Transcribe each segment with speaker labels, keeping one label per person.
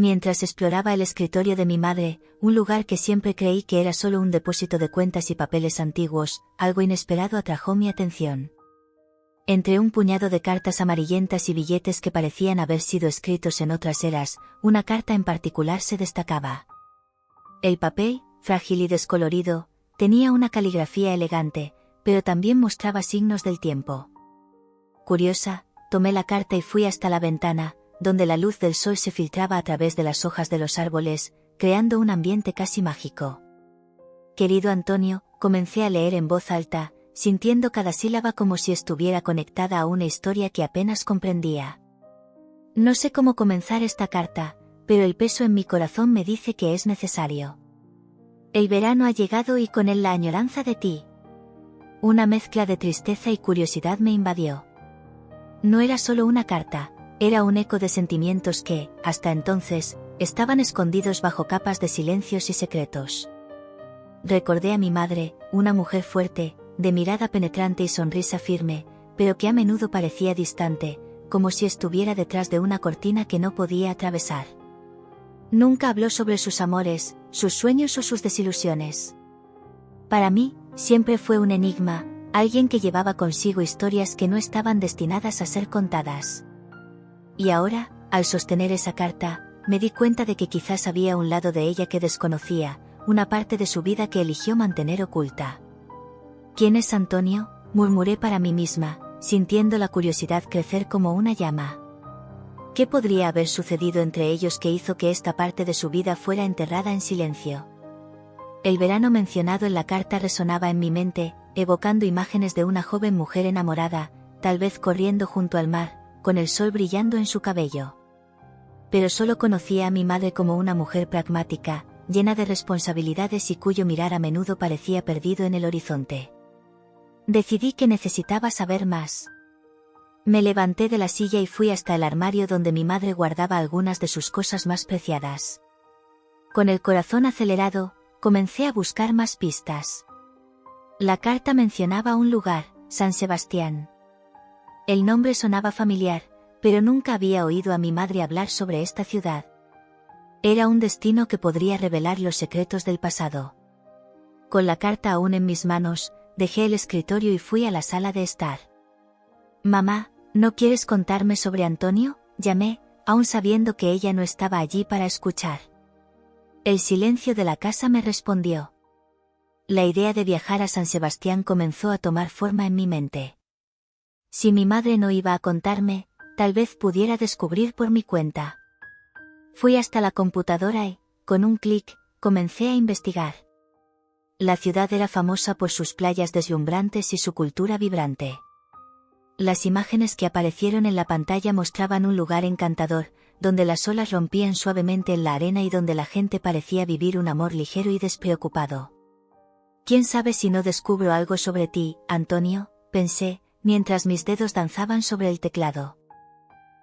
Speaker 1: Mientras exploraba el escritorio de mi madre, un lugar que siempre creí que era solo un depósito de cuentas y papeles antiguos, algo inesperado atrajo mi atención. Entre un puñado de cartas amarillentas y billetes que parecían haber sido escritos en otras eras, una carta en particular se destacaba. El papel, frágil y descolorido, tenía una caligrafía elegante, pero también mostraba signos del tiempo. Curiosa, tomé la carta y fui hasta la ventana, donde la luz del sol se filtraba a través de las hojas de los árboles, creando un ambiente casi mágico. Querido Antonio, comencé a leer en voz alta, sintiendo cada sílaba como si estuviera conectada a una historia que apenas comprendía. No sé cómo comenzar esta carta, pero el peso en mi corazón me dice que es necesario. El verano ha llegado y con él la añoranza de ti. Una mezcla de tristeza y curiosidad me invadió. No era solo una carta, era un eco de sentimientos que, hasta entonces, estaban escondidos bajo capas de silencios y secretos. Recordé a mi madre, una mujer fuerte, de mirada penetrante y sonrisa firme, pero que a menudo parecía distante, como si estuviera detrás de una cortina que no podía atravesar. Nunca habló sobre sus amores, sus sueños o sus desilusiones. Para mí, siempre fue un enigma, alguien que llevaba consigo historias que no estaban destinadas a ser contadas. Y ahora, al sostener esa carta, me di cuenta de que quizás había un lado de ella que desconocía, una parte de su vida que eligió mantener oculta. ¿Quién es Antonio?, murmuré para mí misma, sintiendo la curiosidad crecer como una llama. ¿Qué podría haber sucedido entre ellos que hizo que esta parte de su vida fuera enterrada en silencio? El verano mencionado en la carta resonaba en mi mente, evocando imágenes de una joven mujer enamorada, tal vez corriendo junto al mar, con el sol brillando en su cabello. Pero solo conocía a mi madre como una mujer pragmática, llena de responsabilidades y cuyo mirar a menudo parecía perdido en el horizonte. Decidí que necesitaba saber más. Me levanté de la silla y fui hasta el armario donde mi madre guardaba algunas de sus cosas más preciadas. Con el corazón acelerado, comencé a buscar más pistas. La carta mencionaba un lugar, San Sebastián. El nombre sonaba familiar, pero nunca había oído a mi madre hablar sobre esta ciudad. Era un destino que podría revelar los secretos del pasado. Con la carta aún en mis manos, dejé el escritorio y fui a la sala de estar. «Mamá, ¿no quieres contarme sobre Antonio?», llamé, aún sabiendo que ella no estaba allí para escuchar. El silencio de la casa me respondió. La idea de viajar a San Sebastián comenzó a tomar forma en mi mente. Si mi madre no iba a contarme, tal vez pudiera descubrir por mi cuenta. Fui hasta la computadora y, con un clic, comencé a investigar. La ciudad era famosa por sus playas deslumbrantes y su cultura vibrante. Las imágenes que aparecieron en la pantalla mostraban un lugar encantador, donde las olas rompían suavemente en la arena y donde la gente parecía vivir un amor ligero y despreocupado. ¿Quién sabe si no descubro algo sobre ti, Antonio?, pensé, mientras mis dedos danzaban sobre el teclado.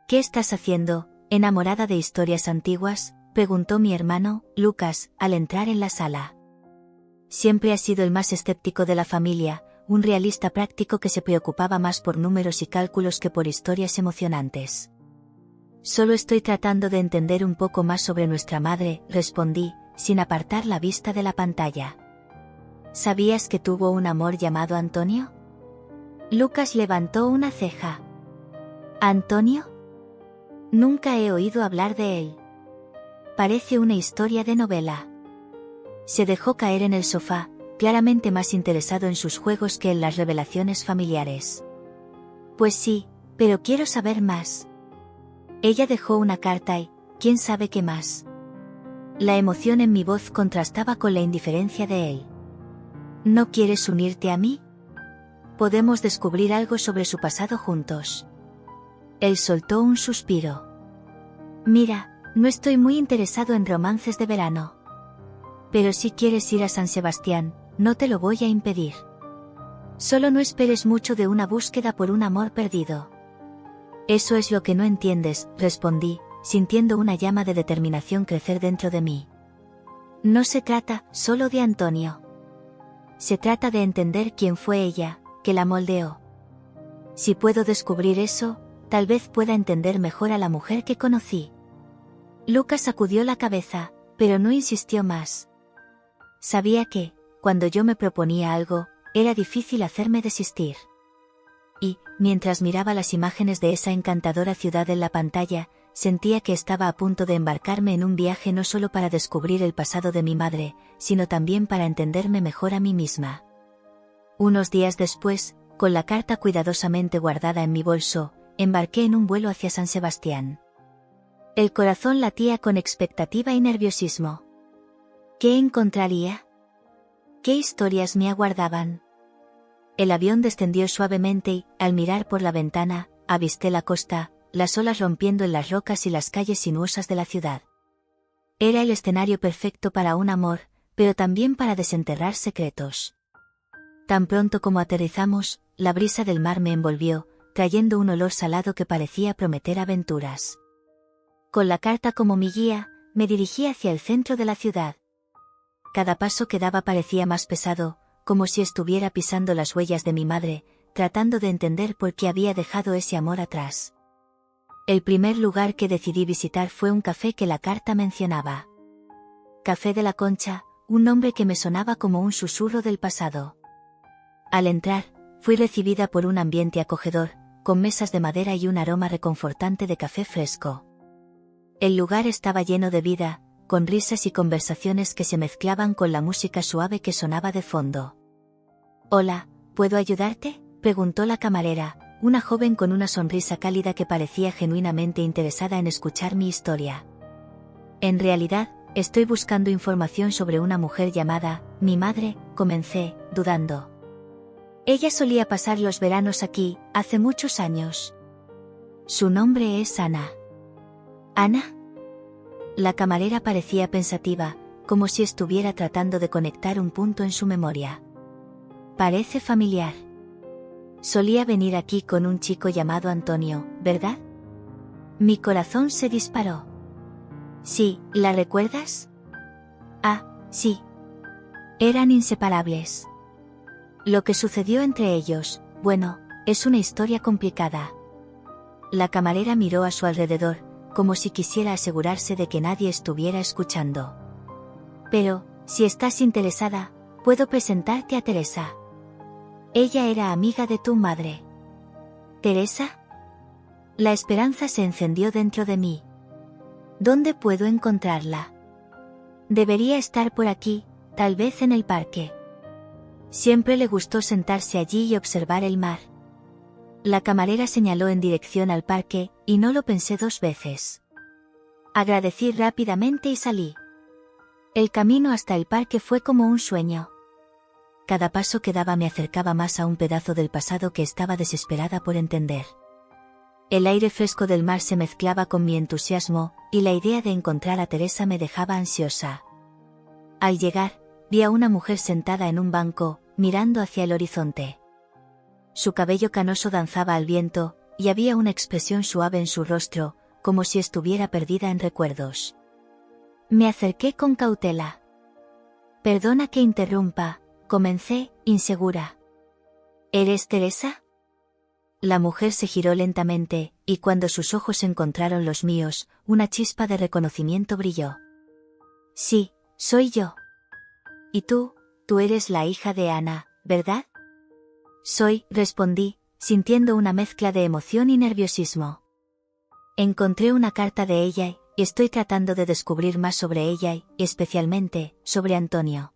Speaker 1: ¿Qué estás haciendo, enamorada de historias antiguas?, preguntó mi hermano, Lucas, al entrar en la sala. Siempre ha sido el más escéptico de la familia, un realista práctico que se preocupaba más por números y cálculos que por historias emocionantes. Solo estoy tratando de entender un poco más sobre nuestra madre, respondí, sin apartar la vista de la pantalla. ¿Sabías que tuvo un amor llamado Antonio? Lucas levantó una ceja. ¿Antonio? Nunca he oído hablar de él. Parece una historia de novela. Se dejó caer en el sofá, claramente más interesado en sus juegos que en las revelaciones familiares. Pues sí, pero quiero saber más. Ella dejó una carta y, ¿quién sabe qué más? La emoción en mi voz contrastaba con la indiferencia de él. ¿No quieres unirte a mí? Podemos descubrir algo sobre su pasado juntos. Él soltó un suspiro. Mira, no estoy muy interesado en romances de verano. Pero si quieres ir a San Sebastián, no te lo voy a impedir. Solo no esperes mucho de una búsqueda por un amor perdido. Eso es lo que no entiendes, respondí, sintiendo una llama de determinación crecer dentro de mí. No se trata solo de Antonio. Se trata de entender quién fue ella, que la moldeó. Si puedo descubrir eso, tal vez pueda entender mejor a la mujer que conocí. Lucas sacudió la cabeza, pero no insistió más. Sabía que, cuando yo me proponía algo, era difícil hacerme desistir. Y, mientras miraba las imágenes de esa encantadora ciudad en la pantalla, sentía que estaba a punto de embarcarme en un viaje no solo para descubrir el pasado de mi madre, sino también para entenderme mejor a mí misma. Unos días después, con la carta cuidadosamente guardada en mi bolso, embarqué en un vuelo hacia San Sebastián. El corazón latía con expectativa y nerviosismo. ¿Qué encontraría? ¿Qué historias me aguardaban? El avión descendió suavemente y, al mirar por la ventana, avisté la costa, las olas rompiendo en las rocas y las calles sinuosas de la ciudad. Era el escenario perfecto para un amor, pero también para desenterrar secretos. Tan pronto como aterrizamos, la brisa del mar me envolvió, trayendo un olor salado que parecía prometer aventuras. Con la carta como mi guía, me dirigí hacia el centro de la ciudad. Cada paso que daba parecía más pesado, como si estuviera pisando las huellas de mi madre, tratando de entender por qué había dejado ese amor atrás. El primer lugar que decidí visitar fue un café que la carta mencionaba. Café de la Concha, un nombre que me sonaba como un susurro del pasado. Al entrar, fui recibida por un ambiente acogedor, con mesas de madera y un aroma reconfortante de café fresco. El lugar estaba lleno de vida, con risas y conversaciones que se mezclaban con la música suave que sonaba de fondo. «Hola, ¿puedo ayudarte?», preguntó la camarera, una joven con una sonrisa cálida que parecía genuinamente interesada en escuchar mi historia. «En realidad, estoy buscando información sobre una mujer llamada, mi madre», comencé, dudando. «Ella solía pasar los veranos aquí, hace muchos años. Su nombre es Ana». «¿Ana?». La camarera parecía pensativa, como si estuviera tratando de conectar un punto en su memoria. «Parece familiar. Solía venir aquí con un chico llamado Antonio, ¿verdad?». Mi corazón se disparó. «Sí, ¿la recuerdas?». «Ah, sí. Eran inseparables. Lo que sucedió entre ellos, bueno, es una historia complicada». La camarera miró a su alrededor, como si quisiera asegurarse de que nadie estuviera escuchando. «Pero, si estás interesada, puedo presentarte a Teresa. Ella era amiga de tu madre». «¿Teresa?». La esperanza se encendió dentro de mí. «¿Dónde puedo encontrarla?». «Debería estar por aquí, tal vez en el parque. Siempre le gustó sentarse allí y observar el mar». La camarera señaló en dirección al parque, y no lo pensé dos veces. Agradecí rápidamente y salí. El camino hasta el parque fue como un sueño. Cada paso que daba me acercaba más a un pedazo del pasado que estaba desesperada por entender. El aire fresco del mar se mezclaba con mi entusiasmo, y la idea de encontrar a Teresa me dejaba ansiosa. Al llegar, vi a una mujer sentada en un banco, mirando hacia el horizonte. Su cabello canoso danzaba al viento, y había una expresión suave en su rostro, como si estuviera perdida en recuerdos. Me acerqué con cautela. «Perdona que interrumpa», comencé, insegura. «¿Eres Teresa?». La mujer se giró lentamente, y cuando sus ojos encontraron los míos, una chispa de reconocimiento brilló. «Sí, soy yo». «¿Y tú eres la hija de Ana, verdad?». «Soy», respondí, sintiendo una mezcla de emoción y nerviosismo. «Encontré una carta de ella y estoy tratando de descubrir más sobre ella y, especialmente, sobre Antonio».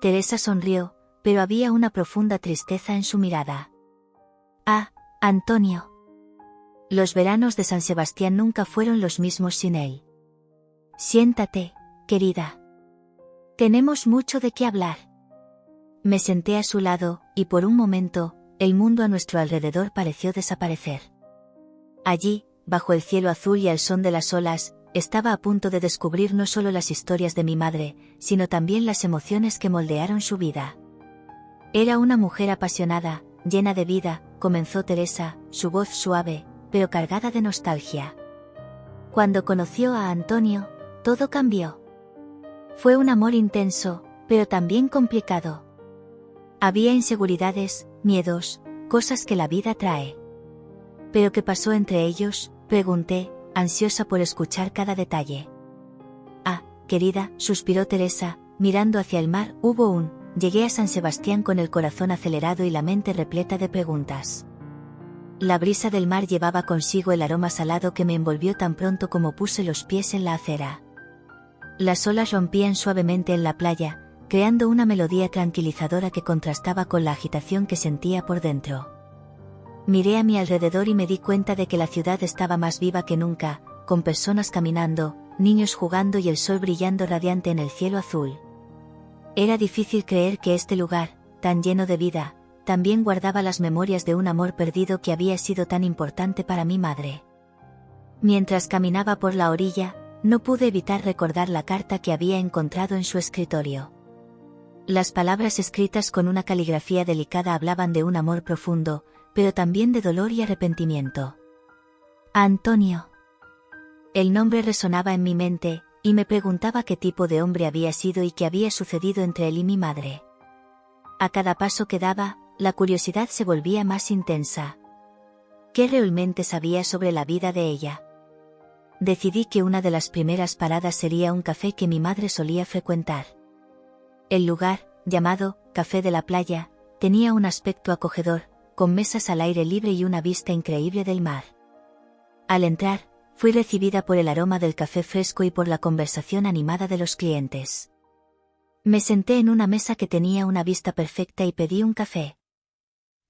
Speaker 1: Teresa sonrió, pero había una profunda tristeza en su mirada. «Ah, Antonio. Los veranos de San Sebastián nunca fueron los mismos sin él. Siéntate, querida. Tenemos mucho de qué hablar». Me senté a su lado, y por un momento, el mundo a nuestro alrededor pareció desaparecer. Allí, bajo el cielo azul y al son de las olas, estaba a punto de descubrir no solo las historias de mi madre, sino también las emociones que moldearon su vida. Era una mujer apasionada, llena de vida, comenzó Teresa, su voz suave, pero cargada de nostalgia. Cuando conoció a Antonio, todo cambió. Fue un amor intenso, pero también complicado. Había inseguridades, miedos, cosas que la vida trae. «¿Pero qué pasó entre ellos?», pregunté, ansiosa por escuchar cada detalle. Ah, querida, suspiró Teresa, mirando hacia el mar. Llegué a San Sebastián con el corazón acelerado y la mente repleta de preguntas. La brisa del mar llevaba consigo el aroma salado que me envolvió tan pronto como puse los pies en la acera. Las olas rompían suavemente en la playa, creando una melodía tranquilizadora que contrastaba con la agitación que sentía por dentro. Miré a mi alrededor y me di cuenta de que la ciudad estaba más viva que nunca, con personas caminando, niños jugando y el sol brillando radiante en el cielo azul. Era difícil creer que este lugar, tan lleno de vida, también guardaba las memorias de un amor perdido que había sido tan importante para mi madre. Mientras caminaba por la orilla, no pude evitar recordar la carta que había encontrado en su escritorio. Las palabras escritas con una caligrafía delicada hablaban de un amor profundo, pero también de dolor y arrepentimiento. Antonio. El nombre resonaba en mi mente, y me preguntaba qué tipo de hombre había sido y qué había sucedido entre él y mi madre. A cada paso que daba, la curiosidad se volvía más intensa. ¿Qué realmente sabía sobre la vida de ella? Decidí que una de las primeras paradas sería un café que mi madre solía frecuentar. El lugar, llamado Café de la Playa, tenía un aspecto acogedor, con mesas al aire libre y una vista increíble del mar. Al entrar, fui recibida por el aroma del café fresco y por la conversación animada de los clientes. Me senté en una mesa que tenía una vista perfecta y pedí un café.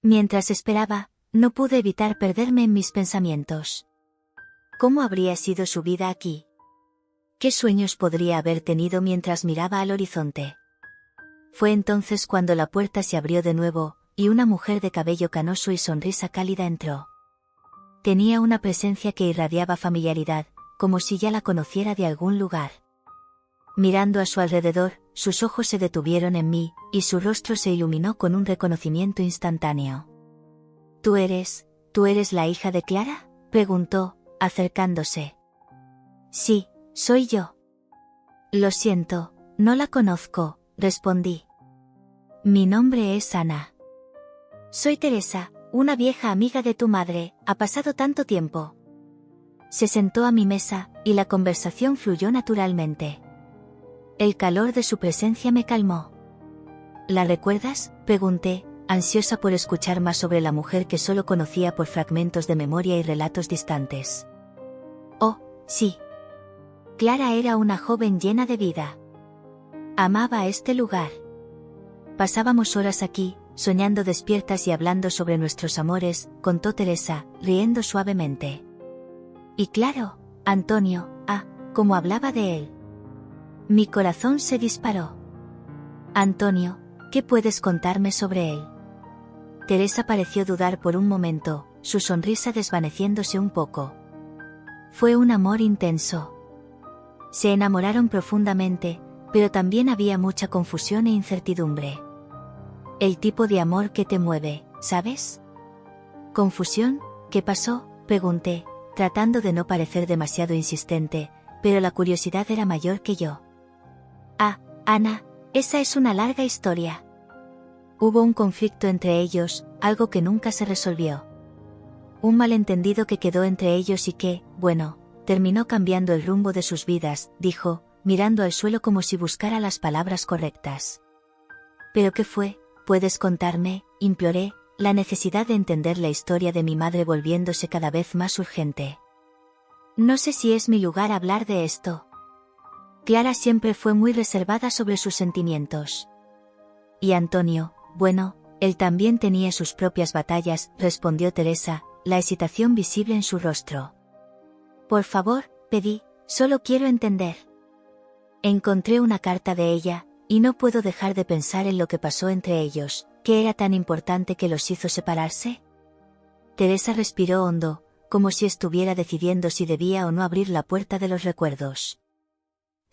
Speaker 1: Mientras esperaba, no pude evitar perderme en mis pensamientos. ¿Cómo habría sido su vida aquí? ¿Qué sueños podría haber tenido mientras miraba al horizonte? Fue entonces cuando la puerta se abrió de nuevo, y una mujer de cabello canoso y sonrisa cálida entró. Tenía una presencia que irradiaba familiaridad, como si ya la conociera de algún lugar. Mirando a su alrededor, sus ojos se detuvieron en mí, y su rostro se iluminó con un reconocimiento instantáneo. ¿Tú eres la hija de Clara?, preguntó, acercándose. Sí, soy yo. Lo siento, no la conozco, respondí. Mi nombre es Ana. Soy Teresa, una vieja amiga de tu madre. Ha pasado tanto tiempo. Se sentó a mi mesa, y la conversación fluyó naturalmente. El calor de su presencia me calmó. ¿La recuerdas?, pregunté, ansiosa por escuchar más sobre la mujer que solo conocía por fragmentos de memoria y relatos distantes. Oh, sí. Clara era una joven llena de vida. Amaba este lugar. Pasábamos horas aquí, soñando despiertas y hablando sobre nuestros amores, contó Teresa, riendo suavemente. Y claro, Antonio, cómo hablaba de él. Mi corazón se disparó. Antonio, ¿qué puedes contarme sobre él? Teresa pareció dudar por un momento, su sonrisa desvaneciéndose un poco. Fue un amor intenso. Se enamoraron profundamente, pero también había mucha confusión e incertidumbre. El tipo de amor que te mueve, ¿sabes? ¿Confusión? ¿Qué pasó?, pregunté, tratando de no parecer demasiado insistente, pero la curiosidad era mayor que yo. Ana, esa es una larga historia. Hubo un conflicto entre ellos, algo que nunca se resolvió. Un malentendido que quedó entre ellos y que, bueno, terminó cambiando el rumbo de sus vidas, dijo, mirando al suelo como si buscara las palabras correctas. ¿Pero qué fue? ¿Puedes contarme?, imploré, la necesidad de entender la historia de mi madre volviéndose cada vez más urgente. No sé si es mi lugar hablar de esto. Clara siempre fue muy reservada sobre sus sentimientos. Y Antonio, bueno, él también tenía sus propias batallas, respondió Teresa, la hesitación visible en su rostro. Por favor, pedí, solo quiero entender. Encontré una carta de ella, y no puedo dejar de pensar en lo que pasó entre ellos. ¿Qué era tan importante que los hizo separarse? Teresa respiró hondo, como si estuviera decidiendo si debía o no abrir la puerta de los recuerdos.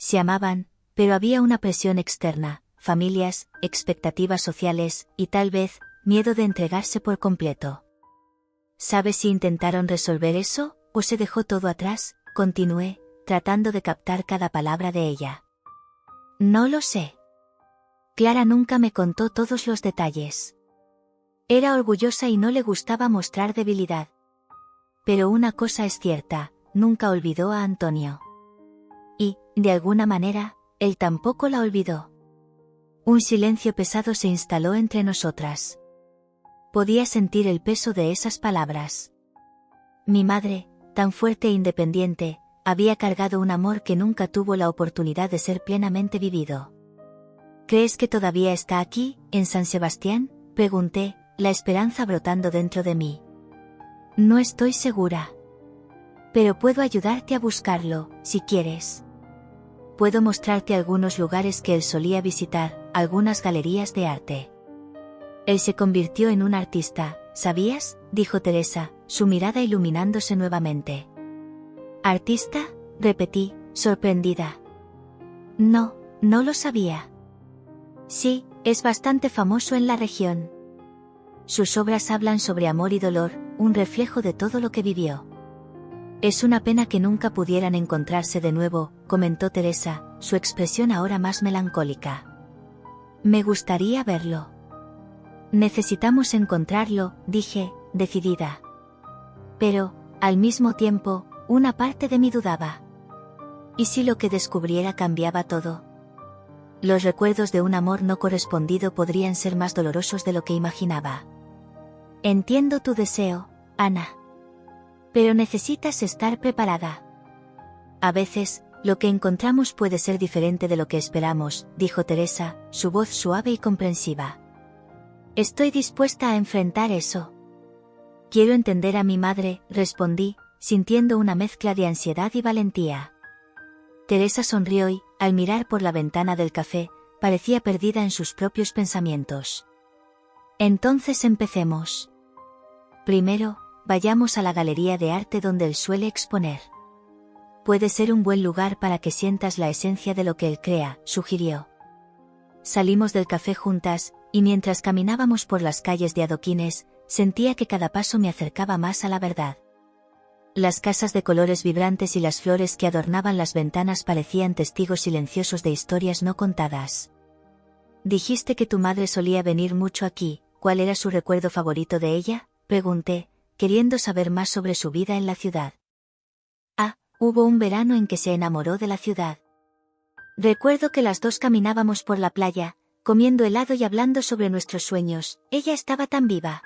Speaker 1: Se amaban, pero había una presión externa, familias, expectativas sociales, y tal vez, miedo de entregarse por completo. ¿Sabes si intentaron resolver eso, o se dejó todo atrás?, continué, tratando de captar cada palabra de ella. No lo sé. Clara nunca me contó todos los detalles. Era orgullosa y no le gustaba mostrar debilidad. Pero una cosa es cierta, nunca olvidó a Antonio. Y, de alguna manera, él tampoco la olvidó. Un silencio pesado se instaló entre nosotras. Podía sentir el peso de esas palabras. Mi madre, tan fuerte e independiente, había cargado un amor que nunca tuvo la oportunidad de ser plenamente vivido. ¿Crees que todavía está aquí, en San Sebastián?, pregunté, la esperanza brotando dentro de mí. No estoy segura. Pero puedo ayudarte a buscarlo, si quieres. Puedo mostrarte algunos lugares que él solía visitar, algunas galerías de arte. Él se convirtió en un artista, ¿sabías?, dijo Teresa, su mirada iluminándose nuevamente. ¿Artista?, repetí, sorprendida. No, no lo sabía. Sí, es bastante famoso en la región. Sus obras hablan sobre amor y dolor, un reflejo de todo lo que vivió. Es una pena que nunca pudieran encontrarse de nuevo, comentó Teresa, su expresión ahora más melancólica. Me gustaría verlo. Necesitamos encontrarlo, dije, decidida. Pero, al mismo tiempo, una parte de mí dudaba. ¿Y si lo que descubriera cambiaba todo? Los recuerdos de un amor no correspondido podrían ser más dolorosos de lo que imaginaba. Entiendo tu deseo, Ana. Pero necesitas estar preparada. A veces, lo que encontramos puede ser diferente de lo que esperamos, dijo Teresa, su voz suave y comprensiva. Estoy dispuesta a enfrentar eso. Quiero entender a mi madre, respondí, sintiendo una mezcla de ansiedad y valentía. Teresa sonrió y, al mirar por la ventana del café, parecía perdida en sus propios pensamientos. Entonces empecemos. Primero, vayamos a la galería de arte donde él suele exponer. Puede ser un buen lugar para que sientas la esencia de lo que él crea, sugirió. Salimos del café juntas, y mientras caminábamos por las calles de adoquines, sentía que cada paso me acercaba más a la verdad. Las casas de colores vibrantes y las flores que adornaban las ventanas parecían testigos silenciosos de historias no contadas. Dijiste que tu madre solía venir mucho aquí, ¿cuál era su recuerdo favorito de ella?, pregunté, queriendo saber más sobre su vida en la ciudad. Hubo un verano en que se enamoró de la ciudad. Recuerdo que las dos caminábamos por la playa, comiendo helado y hablando sobre nuestros sueños, ella estaba tan viva.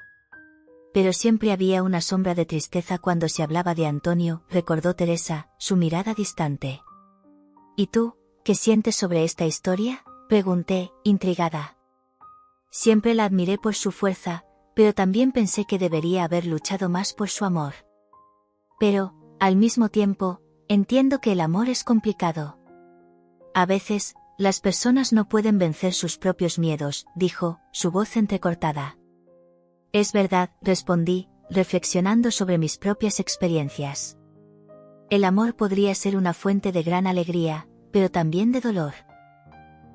Speaker 1: Pero siempre había una sombra de tristeza cuando se hablaba de Antonio, recordó Teresa, su mirada distante. ¿Y tú, qué sientes sobre esta historia?, pregunté, intrigada. Siempre la admiré por su fuerza, pero también pensé que debería haber luchado más por su amor. Pero, al mismo tiempo, entiendo que el amor es complicado. A veces, las personas no pueden vencer sus propios miedos, dijo, su voz entrecortada. Es verdad, respondí, reflexionando sobre mis propias experiencias. El amor podría ser una fuente de gran alegría, pero también de dolor.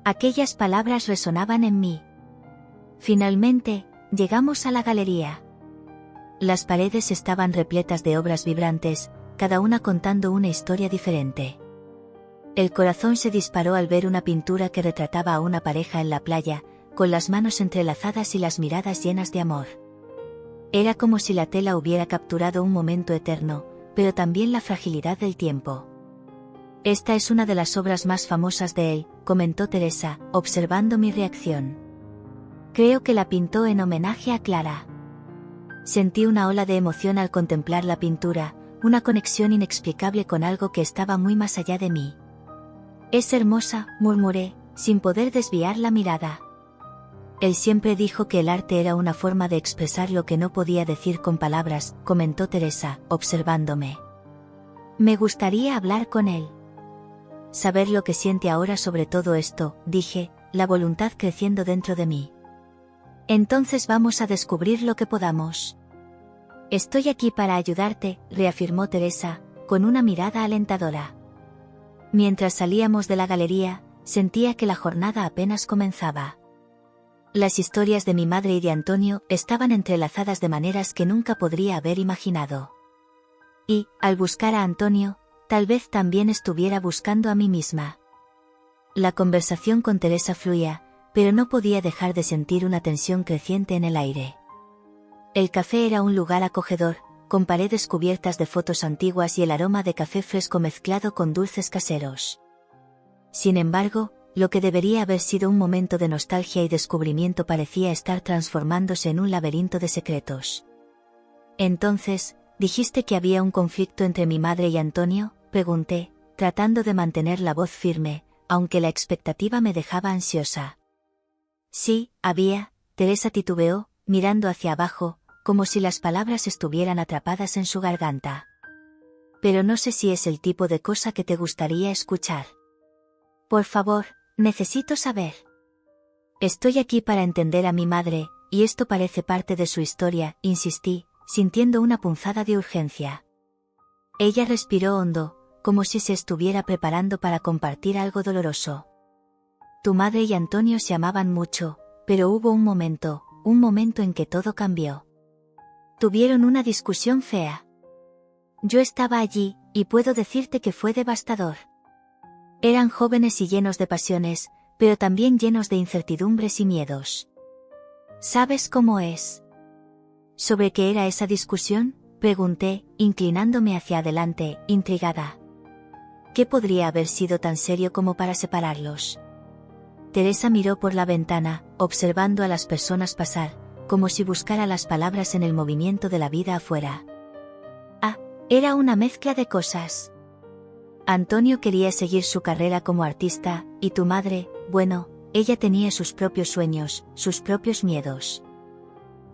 Speaker 1: Aquellas palabras resonaban en mí. Finalmente, llegamos a la galería. Las paredes estaban repletas de obras vibrantes, cada una contando una historia diferente. El corazón se disparó al ver una pintura que retrataba a una pareja en la playa, con las manos entrelazadas y las miradas llenas de amor. Era como si la tela hubiera capturado un momento eterno, pero también la fragilidad del tiempo. Esta es una de las obras más famosas de él, comentó Teresa, observando mi reacción. Creo que la pintó en homenaje a Clara. Sentí una ola de emoción al contemplar la pintura, una conexión inexplicable con algo que estaba muy más allá de mí. Es hermosa, murmuré, sin poder desviar la mirada. Él siempre dijo que el arte era una forma de expresar lo que no podía decir con palabras, comentó Teresa, observándome. Me gustaría hablar con él. Saber lo que siente ahora sobre todo esto, dije, la voluntad creciendo dentro de mí. Entonces vamos a descubrir lo que podamos. Estoy aquí para ayudarte, reafirmó Teresa, con una mirada alentadora. Mientras salíamos de la galería, sentía que la jornada apenas comenzaba. Las historias de mi madre y de Antonio estaban entrelazadas de maneras que nunca podría haber imaginado. Y, al buscar a Antonio, tal vez también estuviera buscando a mí misma. La conversación con Teresa fluía, pero no podía dejar de sentir una tensión creciente en el aire. El café era un lugar acogedor, con paredes cubiertas de fotos antiguas y el aroma de café fresco mezclado con dulces caseros. Sin embargo, lo que debería haber sido un momento de nostalgia y descubrimiento parecía estar transformándose en un laberinto de secretos. Entonces, ¿dijiste que había un conflicto entre mi madre y Antonio?, pregunté, tratando de mantener la voz firme, aunque la expectativa me dejaba ansiosa. Sí, había, Teresa titubeó, mirando hacia abajo, como si las palabras estuvieran atrapadas en su garganta. Pero no sé si es el tipo de cosa que te gustaría escuchar. Por favor, necesito saber. Estoy aquí para entender a mi madre, y esto parece parte de su historia, insistí, sintiendo una punzada de urgencia. Ella respiró hondo, como si se estuviera preparando para compartir algo doloroso. Tu madre y Antonio se amaban mucho, pero hubo un momento en que todo cambió. Tuvieron una discusión fea. Yo estaba allí, y puedo decirte que fue devastador. Eran jóvenes y llenos de pasiones, pero también llenos de incertidumbres y miedos. ¿Sabes cómo es? ¿Sobre qué era esa discusión?, pregunté, inclinándome hacia adelante, intrigada. ¿Qué podría haber sido tan serio como para separarlos? Teresa miró por la ventana, observando a las personas pasar, como si buscara las palabras en el movimiento de la vida afuera. Ah, era una mezcla de cosas. Antonio quería seguir su carrera como artista, y tu madre, bueno, ella tenía sus propios sueños, sus propios miedos.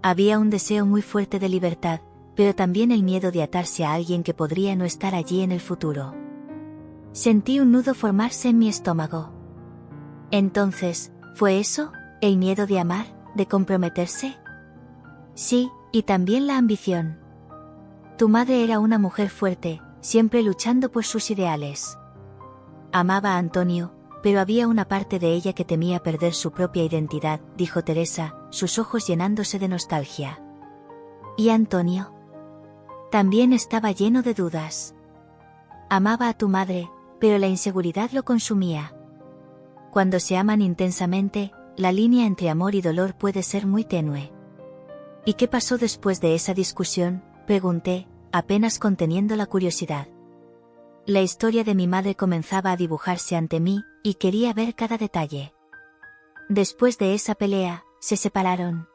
Speaker 1: Había un deseo muy fuerte de libertad, pero también el miedo de atarse a alguien que podría no estar allí en el futuro. Sentí un nudo formarse en mi estómago. Entonces, ¿fue eso, el miedo de amar, de comprometerse? Sí, y también la ambición. Tu madre era una mujer fuerte, siempre luchando por sus ideales. Amaba a Antonio, pero había una parte de ella que temía perder su propia identidad, dijo Teresa, sus ojos llenándose de nostalgia. ¿Y Antonio? También estaba lleno de dudas. Amaba a tu madre, pero la inseguridad lo consumía. Cuando se aman intensamente, la línea entre amor y dolor puede ser muy tenue. ¿Y qué pasó después de esa discusión?, pregunté, apenas conteniendo la curiosidad. La historia de mi madre comenzaba a dibujarse ante mí, y quería ver cada detalle. Después de esa pelea, se separaron.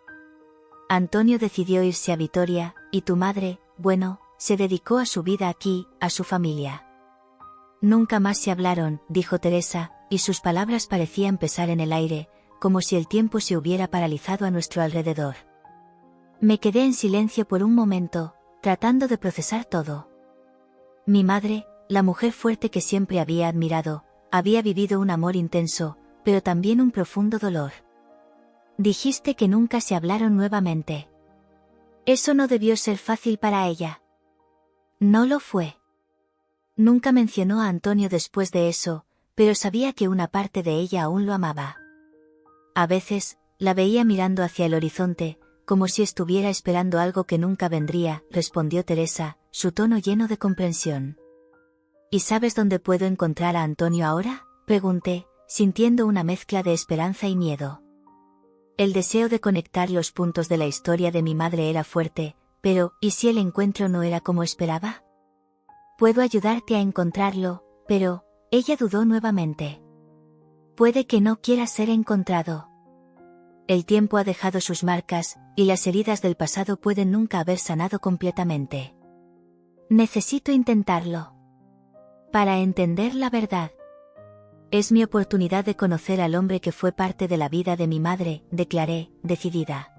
Speaker 1: Antonio decidió irse a Vitoria, y tu madre, bueno, se dedicó a su vida aquí, a su familia. Nunca más se hablaron, dijo Teresa, y sus palabras parecían pesar en el aire, como si el tiempo se hubiera paralizado a nuestro alrededor. Me quedé en silencio por un momento, tratando de procesar todo. Mi madre, la mujer fuerte que siempre había admirado, había vivido un amor intenso, pero también un profundo dolor. Dijiste que nunca se hablaron nuevamente. Eso no debió ser fácil para ella. No lo fue. Nunca mencionó a Antonio después de eso, pero sabía que una parte de ella aún lo amaba. A veces, la veía mirando hacia el horizonte, como si estuviera esperando algo que nunca vendría, respondió Teresa, su tono lleno de comprensión. ¿Y sabes dónde puedo encontrar a Antonio ahora?, pregunté, sintiendo una mezcla de esperanza y miedo. El deseo de conectar los puntos de la historia de mi madre era fuerte, pero, ¿y si el encuentro no era como esperaba? Puedo ayudarte a encontrarlo, pero, ella dudó nuevamente. Puede que no quiera ser encontrado. El tiempo ha dejado sus marcas, y las heridas del pasado pueden nunca haber sanado completamente. Necesito intentarlo. Para entender la verdad. Es mi oportunidad de conocer al hombre que fue parte de la vida de mi madre, declaré, decidida.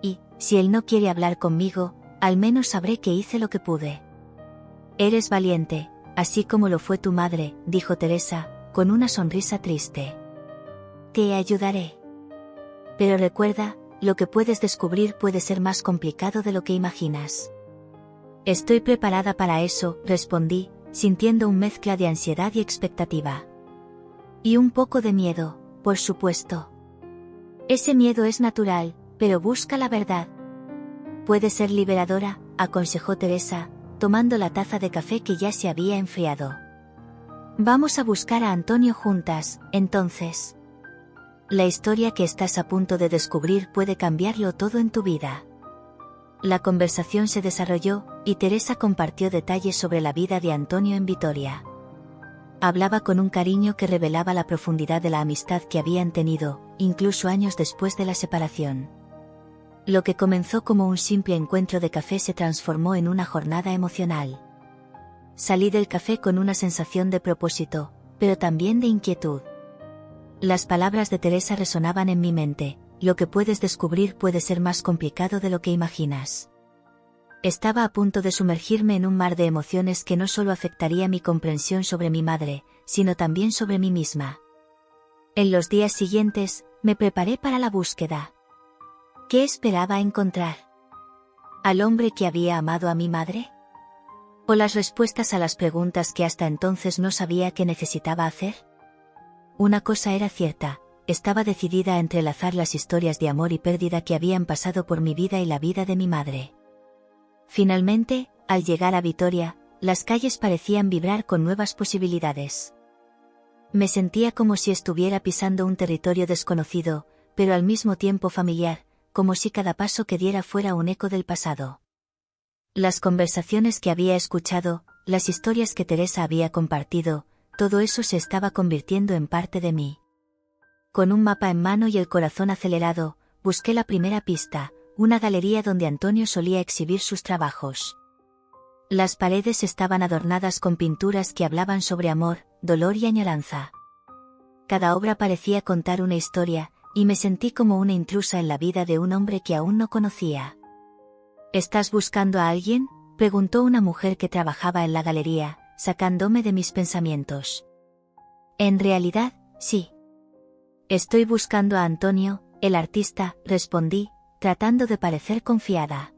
Speaker 1: Y, si él no quiere hablar conmigo, al menos sabré que hice lo que pude. Eres valiente, así como lo fue tu madre, dijo Teresa, con una sonrisa triste. Te ayudaré. Pero recuerda, lo que puedes descubrir puede ser más complicado de lo que imaginas. Estoy preparada para eso, respondí, sintiendo una mezcla de ansiedad y expectativa. Y un poco de miedo, por supuesto. Ese miedo es natural, pero busca la verdad. Puede ser liberadora, aconsejó Teresa, tomando la taza de café que ya se había enfriado. Vamos a buscar a Antonio juntas, entonces. La historia que estás a punto de descubrir puede cambiarlo todo en tu vida. La conversación se desarrolló, y Teresa compartió detalles sobre la vida de Antonio en Vitoria. Hablaba con un cariño que revelaba la profundidad de la amistad que habían tenido, incluso años después de la separación. Lo que comenzó como un simple encuentro de café se transformó en una jornada emocional. Salí del café con una sensación de propósito, pero también de inquietud. Las palabras de Teresa resonaban en mi mente: lo que puedes descubrir puede ser más complicado de lo que imaginas. Estaba a punto de sumergirme en un mar de emociones que no solo afectaría mi comprensión sobre mi madre, sino también sobre mí misma. En los días siguientes, me preparé para la búsqueda. ¿Qué esperaba encontrar? ¿Al hombre que había amado a mi madre? ¿O las respuestas a las preguntas que hasta entonces no sabía que necesitaba hacer? Una cosa era cierta: estaba decidida a entrelazar las historias de amor y pérdida que habían pasado por mi vida y la vida de mi madre. Finalmente, al llegar a Vitoria, las calles parecían vibrar con nuevas posibilidades. Me sentía como si estuviera pisando un territorio desconocido, pero al mismo tiempo familiar, como si cada paso que diera fuera un eco del pasado. Las conversaciones que había escuchado, las historias que Teresa había compartido, todo eso se estaba convirtiendo en parte de mí. Con un mapa en mano y el corazón acelerado, busqué la primera pista: una galería donde Antonio solía exhibir sus trabajos. Las paredes estaban adornadas con pinturas que hablaban sobre amor, dolor y añoranza. Cada obra parecía contar una historia, y me sentí como una intrusa en la vida de un hombre que aún no conocía. ¿Estás buscando a alguien?, preguntó una mujer que trabajaba en la galería, sacándome de mis pensamientos. En realidad, sí. Estoy buscando a Antonio, el artista, respondí, tratando de parecer confiada.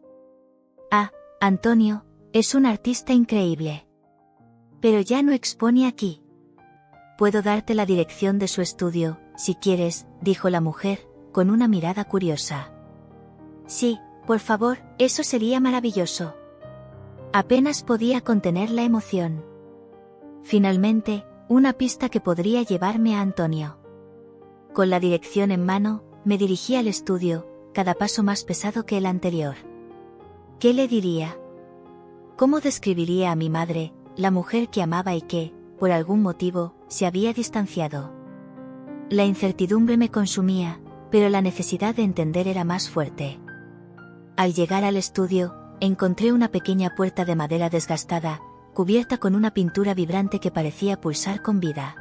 Speaker 1: Ah, Antonio, es un artista increíble. Pero ya no expone aquí. Puedo darte la dirección de su estudio, si quieres, dijo la mujer, con una mirada curiosa. Sí, por favor, eso sería maravilloso. Apenas podía contener la emoción. Finalmente, una pista que podría llevarme a Antonio. Con la dirección en mano, me dirigí al estudio, cada paso más pesado que el anterior. ¿Qué le diría? ¿Cómo describiría a mi madre, la mujer que amaba y que, por algún motivo, se había distanciado? La incertidumbre me consumía, pero la necesidad de entender era más fuerte. Al llegar al estudio, encontré una pequeña puerta de madera desgastada, cubierta con una pintura vibrante que parecía pulsar con vida.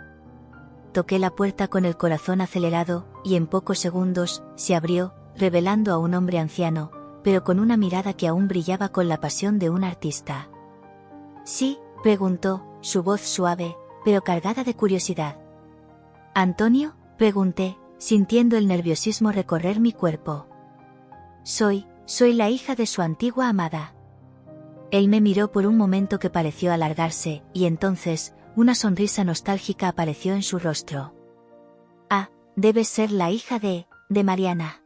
Speaker 1: Toqué la puerta con el corazón acelerado, y en pocos segundos, se abrió, revelando a un hombre anciano, pero con una mirada que aún brillaba con la pasión de un artista. ¿Sí?, preguntó, su voz suave, pero cargada de curiosidad. ¿Antonio?, pregunté, sintiendo el nerviosismo recorrer mi cuerpo. Soy la hija de su antigua amada. Él me miró por un momento que pareció alargarse, y entonces, una sonrisa nostálgica apareció en su rostro. Ah, debes ser la hija de Mariana.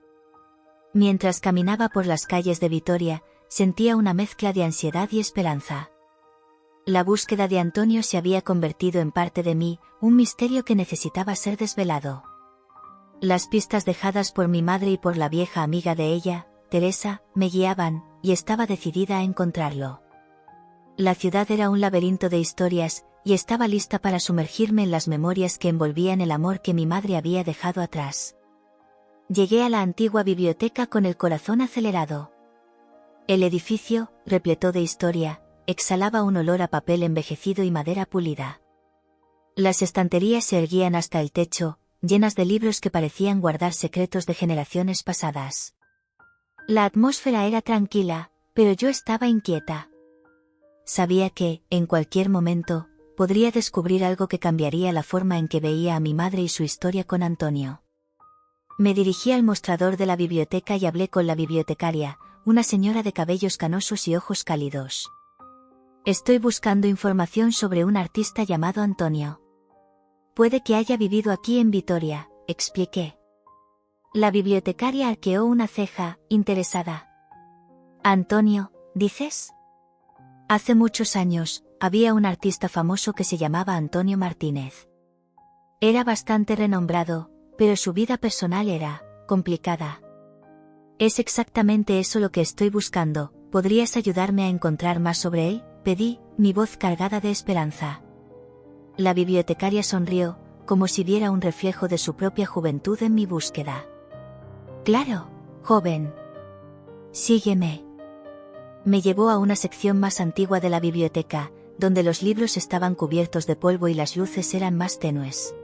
Speaker 1: Mientras caminaba por las calles de Vitoria, sentía una mezcla de ansiedad y esperanza. La búsqueda de Antonio se había convertido en parte de mí, un misterio que necesitaba ser desvelado. Las pistas dejadas por mi madre y por la vieja amiga de ella, Teresa, me guiaban, y estaba decidida a encontrarlo. La ciudad era un laberinto de historias, y estaba lista para sumergirme en las memorias que envolvían el amor que mi madre había dejado atrás. Llegué a la antigua biblioteca con el corazón acelerado. El edificio, repleto de historia, exhalaba un olor a papel envejecido y madera pulida. Las estanterías se erguían hasta el techo, llenas de libros que parecían guardar secretos de generaciones pasadas. La atmósfera era tranquila, pero yo estaba inquieta. Sabía que, en cualquier momento, podría descubrir algo que cambiaría la forma en que veía a mi madre y su historia con Antonio. Me dirigí al mostrador de la biblioteca y hablé con la bibliotecaria, una señora de cabellos canosos y ojos cálidos. Estoy buscando información sobre un artista llamado Antonio. Puede que haya vivido aquí en Vitoria, expliqué. La bibliotecaria arqueó una ceja, interesada. Antonio, ¿dices? Hace muchos años, había un artista famoso que se llamaba Antonio Martínez. Era bastante renombrado, pero su vida personal era complicada. Es exactamente eso lo que estoy buscando. ¿Podrías ayudarme a encontrar más sobre él?, pedí, mi voz cargada de esperanza. La bibliotecaria sonrió, como si viera un reflejo de su propia juventud en mi búsqueda. Claro, joven. Sígueme. Me llevó a una sección más antigua de la biblioteca, donde los libros estaban cubiertos de polvo y las luces eran más tenues.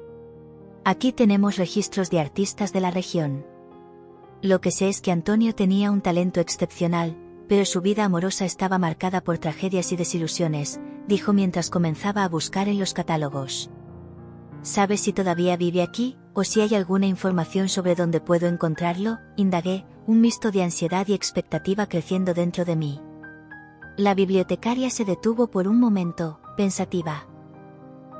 Speaker 1: Aquí tenemos registros de artistas de la región. Lo que sé es que Antonio tenía un talento excepcional, pero su vida amorosa estaba marcada por tragedias y desilusiones, dijo mientras comenzaba a buscar en los catálogos. ¿Sabes si todavía vive aquí, o si hay alguna información sobre dónde puedo encontrarlo?, indagué, un misto de ansiedad y expectativa creciendo dentro de mí. La bibliotecaria se detuvo por un momento, pensativa.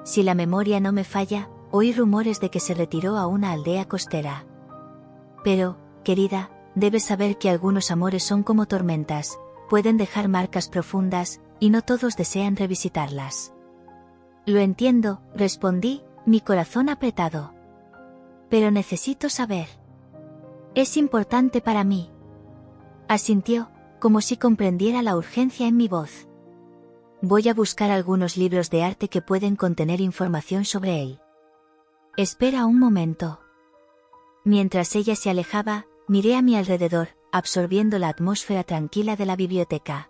Speaker 1: Si la memoria no me falla, oí rumores de que se retiró a una aldea costera. Pero, querida, debes saber que algunos amores son como tormentas, pueden dejar marcas profundas, y no todos desean revisitarlas. Lo entiendo, respondí, mi corazón apretado. Pero necesito saber. Es importante para mí. Asintió, como si comprendiera la urgencia en mi voz. Voy a buscar algunos libros de arte que pueden contener información sobre él. Espera un momento. Mientras ella se alejaba, miré a mi alrededor, absorbiendo la atmósfera tranquila de la biblioteca.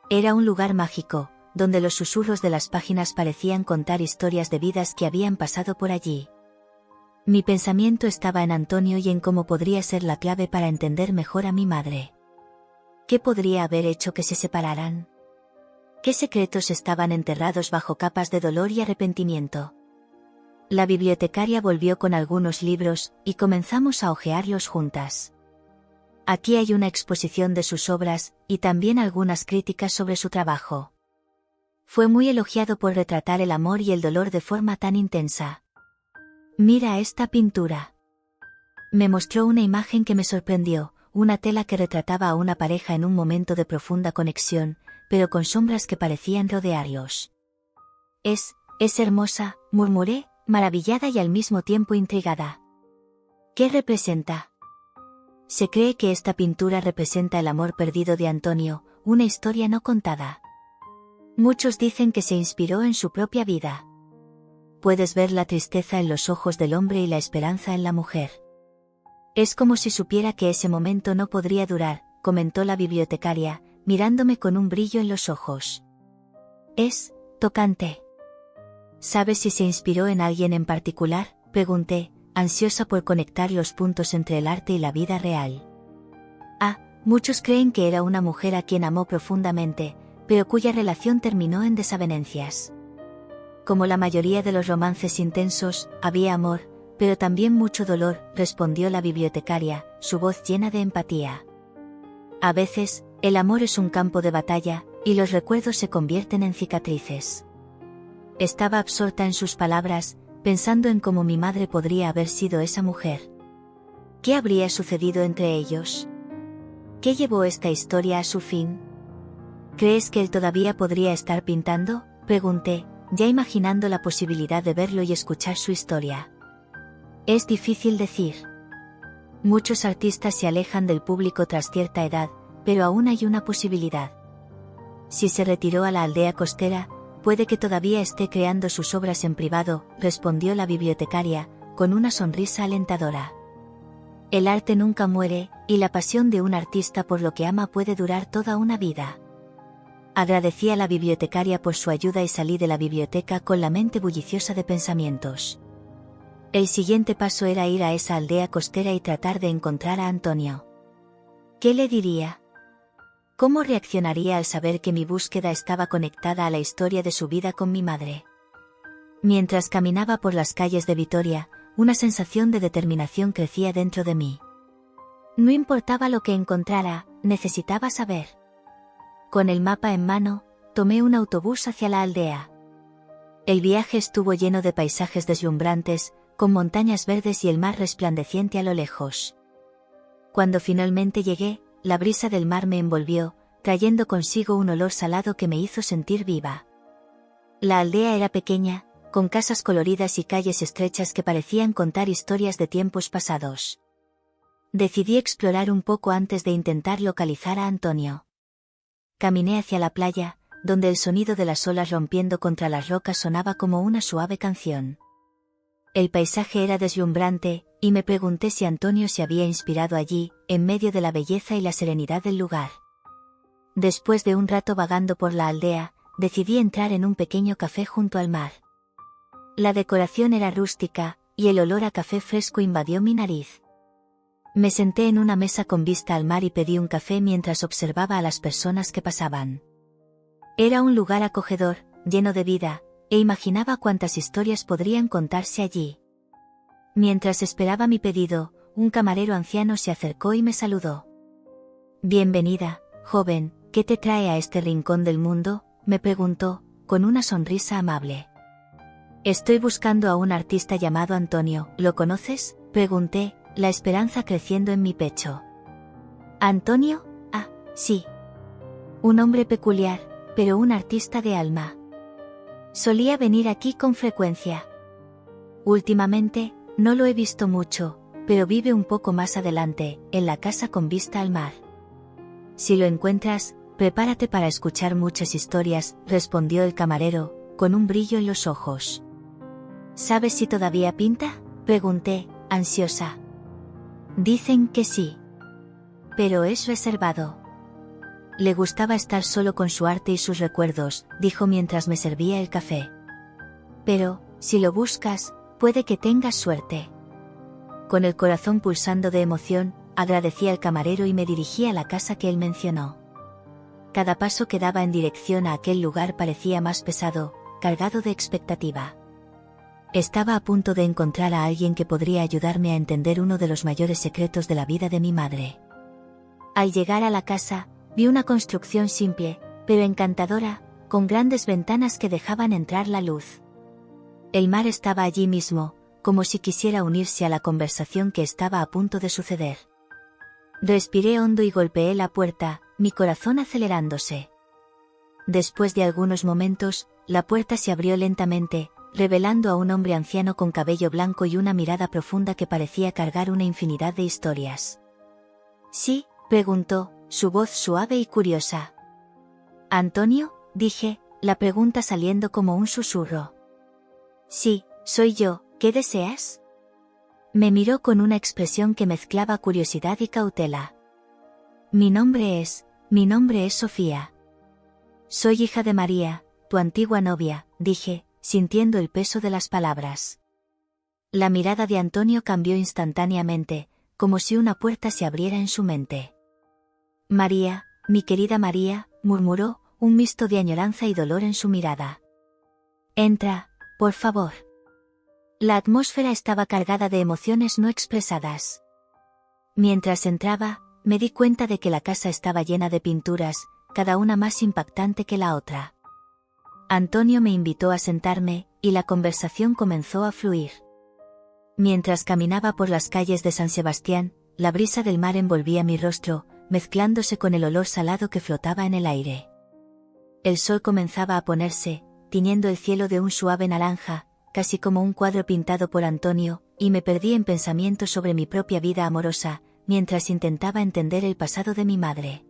Speaker 1: Era un lugar mágico, donde los susurros de las páginas parecían contar historias de vidas que habían pasado por allí. Mi pensamiento estaba en Antonio y en cómo podría ser la clave para entender mejor a mi madre. ¿Qué podría haber hecho que se separaran? ¿Qué secretos estaban enterrados bajo capas de dolor y arrepentimiento? La bibliotecaria volvió con algunos libros, y comenzamos a hojearlos juntas. Aquí hay una exposición de sus obras, y también algunas críticas sobre su trabajo. Fue muy elogiado por retratar el amor y el dolor de forma tan intensa. Mira esta pintura. Me mostró una imagen que me sorprendió, una tela que retrataba a una pareja en un momento de profunda conexión, pero con sombras que parecían rodearlos. Es hermosa, murmuré, maravillada y al mismo tiempo intrigada. ¿Qué representa? Se cree que esta pintura representa el amor perdido de Antonio, una historia no contada. Muchos dicen que se inspiró en su propia vida. Puedes ver la tristeza en los ojos del hombre y la esperanza en la mujer. Es como si supiera que ese momento no podría durar, comentó la bibliotecaria, mirándome con un brillo en los ojos. Es tocante. ¿Sabes si se inspiró en alguien en particular?, pregunté, ansiosa por conectar los puntos entre el arte y la vida real. Muchos creen que era una mujer a quien amó profundamente, pero cuya relación terminó en desavenencias. Como la mayoría de los romances intensos, había amor, pero también mucho dolor, respondió la bibliotecaria, su voz llena de empatía. A veces, el amor es un campo de batalla, y los recuerdos se convierten en cicatrices. Estaba absorta en sus palabras, pensando en cómo mi madre podría haber sido esa mujer. ¿Qué habría sucedido entre ellos? ¿Qué llevó esta historia a su fin? ¿Crees que él todavía podría estar pintando?, pregunté, ya imaginando la posibilidad de verlo y escuchar su historia. Es difícil decir. Muchos artistas se alejan del público tras cierta edad, pero aún hay una posibilidad. Si se retiró a la aldea costera, puede que todavía esté creando sus obras en privado, respondió la bibliotecaria, con una sonrisa alentadora. El arte nunca muere, y la pasión de un artista por lo que ama puede durar toda una vida. Agradecí a la bibliotecaria por su ayuda y salí de la biblioteca con la mente bulliciosa de pensamientos. El siguiente paso era ir a esa aldea costera y tratar de encontrar a Antonio. ¿Qué le diría? ¿Cómo reaccionaría al saber que mi búsqueda estaba conectada a la historia de su vida con mi madre? Mientras caminaba por las calles de Vitoria, una sensación de determinación crecía dentro de mí. No importaba lo que encontrara, necesitaba saber. Con el mapa en mano, tomé un autobús hacia la aldea. El viaje estuvo lleno de paisajes deslumbrantes, con montañas verdes y el mar resplandeciente a lo lejos. Cuando finalmente llegué, la brisa del mar me envolvió, trayendo consigo un olor salado que me hizo sentir viva. La aldea era pequeña, con casas coloridas y calles estrechas que parecían contar historias de tiempos pasados. Decidí explorar un poco antes de intentar localizar a Antonio. Caminé hacia la playa, donde el sonido de las olas rompiendo contra las rocas sonaba como una suave canción. El paisaje era deslumbrante, y me pregunté si Antonio se había inspirado allí, en medio de la belleza y la serenidad del lugar. Después de un rato vagando por la aldea, decidí entrar en un pequeño café junto al mar. La decoración era rústica, y el olor a café fresco invadió mi nariz. Me senté en una mesa con vista al mar y pedí un café mientras observaba a las personas que pasaban. Era un lugar acogedor, lleno de vida, e imaginaba cuántas historias podrían contarse allí. Mientras esperaba mi pedido, un camarero anciano se acercó y me saludó. «Bienvenida, joven, ¿qué te trae a este rincón del mundo?», me preguntó, con una sonrisa amable. «Estoy buscando a un artista llamado Antonio, ¿lo conoces?», pregunté, la esperanza creciendo en mi pecho. «¿Antonio? Ah, sí. Un hombre peculiar, pero un artista de alma. Solía venir aquí con frecuencia. Últimamente, no lo he visto mucho, pero vive un poco más adelante, en la casa con vista al mar. Si lo encuentras, prepárate para escuchar muchas historias», respondió el camarero, con un brillo en los ojos. «¿Sabes si todavía pinta?», pregunté, ansiosa. «Dicen que sí. Pero es reservado. Le gustaba estar solo con su arte y sus recuerdos», dijo mientras me servía el café. «Pero, si lo buscas, puede que tengas suerte». Con el corazón pulsando de emoción, agradecí al camarero y me dirigí a la casa que él mencionó. Cada paso que daba en dirección a aquel lugar parecía más pesado, cargado de expectativa. Estaba a punto de encontrar a alguien que podría ayudarme a entender uno de los mayores secretos de la vida de mi madre. Al llegar a la casa, vi una construcción simple, pero encantadora, con grandes ventanas que dejaban entrar la luz. El mar estaba allí mismo, como si quisiera unirse a la conversación que estaba a punto de suceder. Respiré hondo y golpeé la puerta, mi corazón acelerándose. Después de algunos momentos, la puerta se abrió lentamente, revelando a un hombre anciano con cabello blanco y una mirada profunda que parecía cargar una infinidad de historias. «¿Sí?», preguntó, su voz suave y curiosa. «¿Antonio?», dije, la pregunta saliendo como un susurro. «Sí, soy yo, ¿qué deseas?». Me miró con una expresión que mezclaba curiosidad y cautela. Mi nombre es Sofía. Soy hija de María, tu antigua novia», dije, sintiendo el peso de las palabras. La mirada de Antonio cambió instantáneamente, como si una puerta se abriera en su mente. «María, mi querida María», murmuró, un misto de añoranza y dolor en su mirada. «Entra, por favor». La atmósfera estaba cargada de emociones no expresadas. Mientras entraba, me di cuenta de que la casa estaba llena de pinturas, cada una más impactante que la otra. Antonio me invitó a sentarme, y la conversación comenzó a fluir. Mientras caminaba por las calles de San Sebastián, la brisa del mar envolvía mi rostro, mezclándose con el olor salado que flotaba en el aire. El sol comenzaba a ponerse, tiñendo el cielo de un suave naranja, casi como un cuadro pintado por Antonio, y me perdí en pensamientos sobre mi propia vida amorosa, mientras intentaba entender el pasado de mi madre.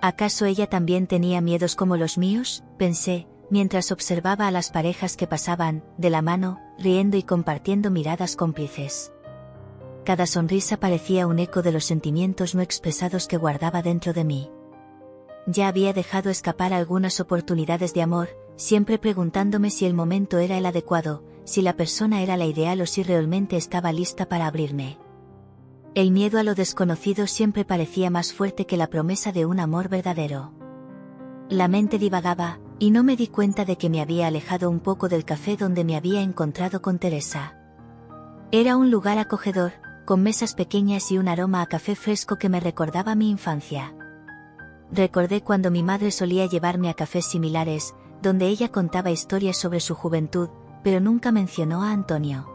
Speaker 1: ¿Acaso ella también tenía miedos como los míos?, pensé, mientras observaba a las parejas que pasaban, de la mano, riendo y compartiendo miradas cómplices. Cada sonrisa parecía un eco de los sentimientos no expresados que guardaba dentro de mí. Ya había dejado escapar algunas oportunidades de amor, siempre preguntándome si el momento era el adecuado, si la persona era la ideal o si realmente estaba lista para abrirme. El miedo a lo desconocido siempre parecía más fuerte que la promesa de un amor verdadero. La mente divagaba, y no me di cuenta de que me había alejado un poco del café donde me había encontrado con Teresa. Era un lugar acogedor, con mesas pequeñas y un aroma a café fresco que me recordaba mi infancia. Recordé cuando mi madre solía llevarme a cafés similares, donde ella contaba historias sobre su juventud, pero nunca mencionó a Antonio.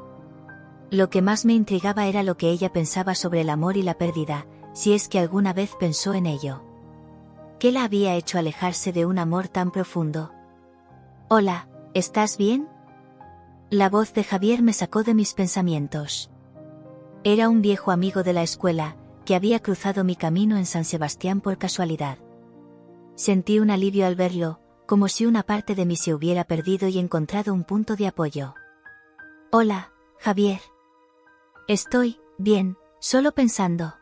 Speaker 1: Lo que más me intrigaba era lo que ella pensaba sobre el amor y la pérdida, si es que alguna vez pensó en ello. ¿Qué la había hecho alejarse de un amor tan profundo? «Hola, ¿estás bien?». La voz de Javier me sacó de mis pensamientos. Era un viejo amigo de la escuela, que había cruzado mi camino en San Sebastián por casualidad. Sentí un alivio al verlo, como si una parte de mí se hubiera perdido y encontrado un punto de apoyo. Hola, Javier. Estoy bien, solo pensando.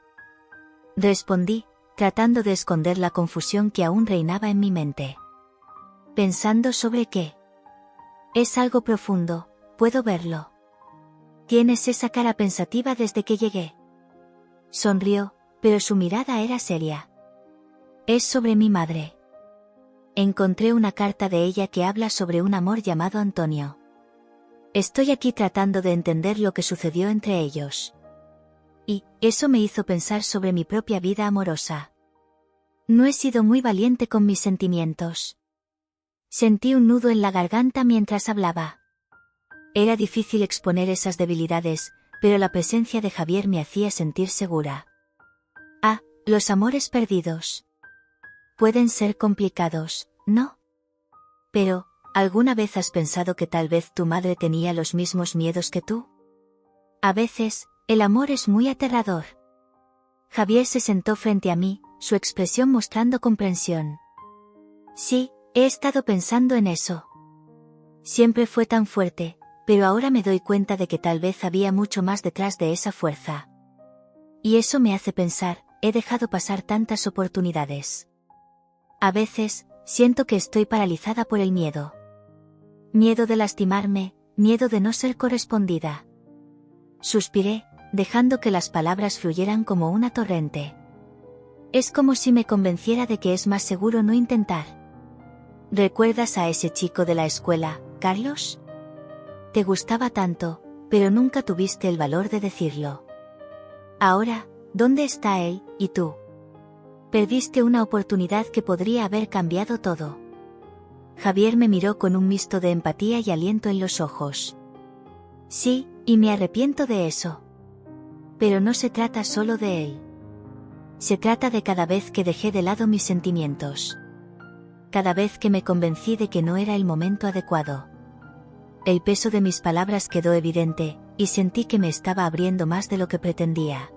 Speaker 1: Respondí, tratando de esconder la confusión que aún reinaba en mi mente. ¿Pensando sobre qué? Es algo profundo, puedo verlo. Tienes esa cara pensativa desde que llegué. Sonrió, pero su mirada era seria. Es sobre mi madre. Encontré una carta de ella que habla sobre un amor llamado Antonio. Estoy aquí tratando de entender lo que sucedió entre ellos. Y eso me hizo pensar sobre mi propia vida amorosa. No he sido muy valiente con mis sentimientos. Sentí un nudo en la garganta mientras hablaba. Era difícil exponer esas debilidades, pero la presencia de Javier me hacía sentir segura. Ah, los amores perdidos. Pueden ser complicados, ¿no? Pero, ¿alguna vez has pensado que tal vez tu madre tenía los mismos miedos que tú? A veces, el amor es muy aterrador. Javier se sentó frente a mí, su expresión mostrando comprensión. Sí, he estado pensando en eso. Siempre fue tan fuerte, pero ahora me doy cuenta de que tal vez había mucho más detrás de esa fuerza. Y eso me hace pensar, he dejado pasar tantas oportunidades. A veces, siento que estoy paralizada por el miedo. Miedo de lastimarme, miedo de no ser correspondida. Suspiré, dejando que las palabras fluyeran como una torrente. Es como si me convenciera de que es más seguro no intentar. ¿Recuerdas a ese chico de la escuela, Carlos? Te gustaba tanto, pero nunca tuviste el valor de decirlo. Ahora, ¿dónde está él, y tú? Perdiste una oportunidad que podría haber cambiado todo. Javier me miró con un mixto de empatía y aliento en los ojos. Sí, y me arrepiento de eso. Pero no se trata solo de él. Se trata de cada vez que dejé de lado mis sentimientos. Cada vez que me convencí de que no era el momento adecuado. El peso de mis palabras quedó evidente, y sentí que me estaba abriendo más de lo que pretendía.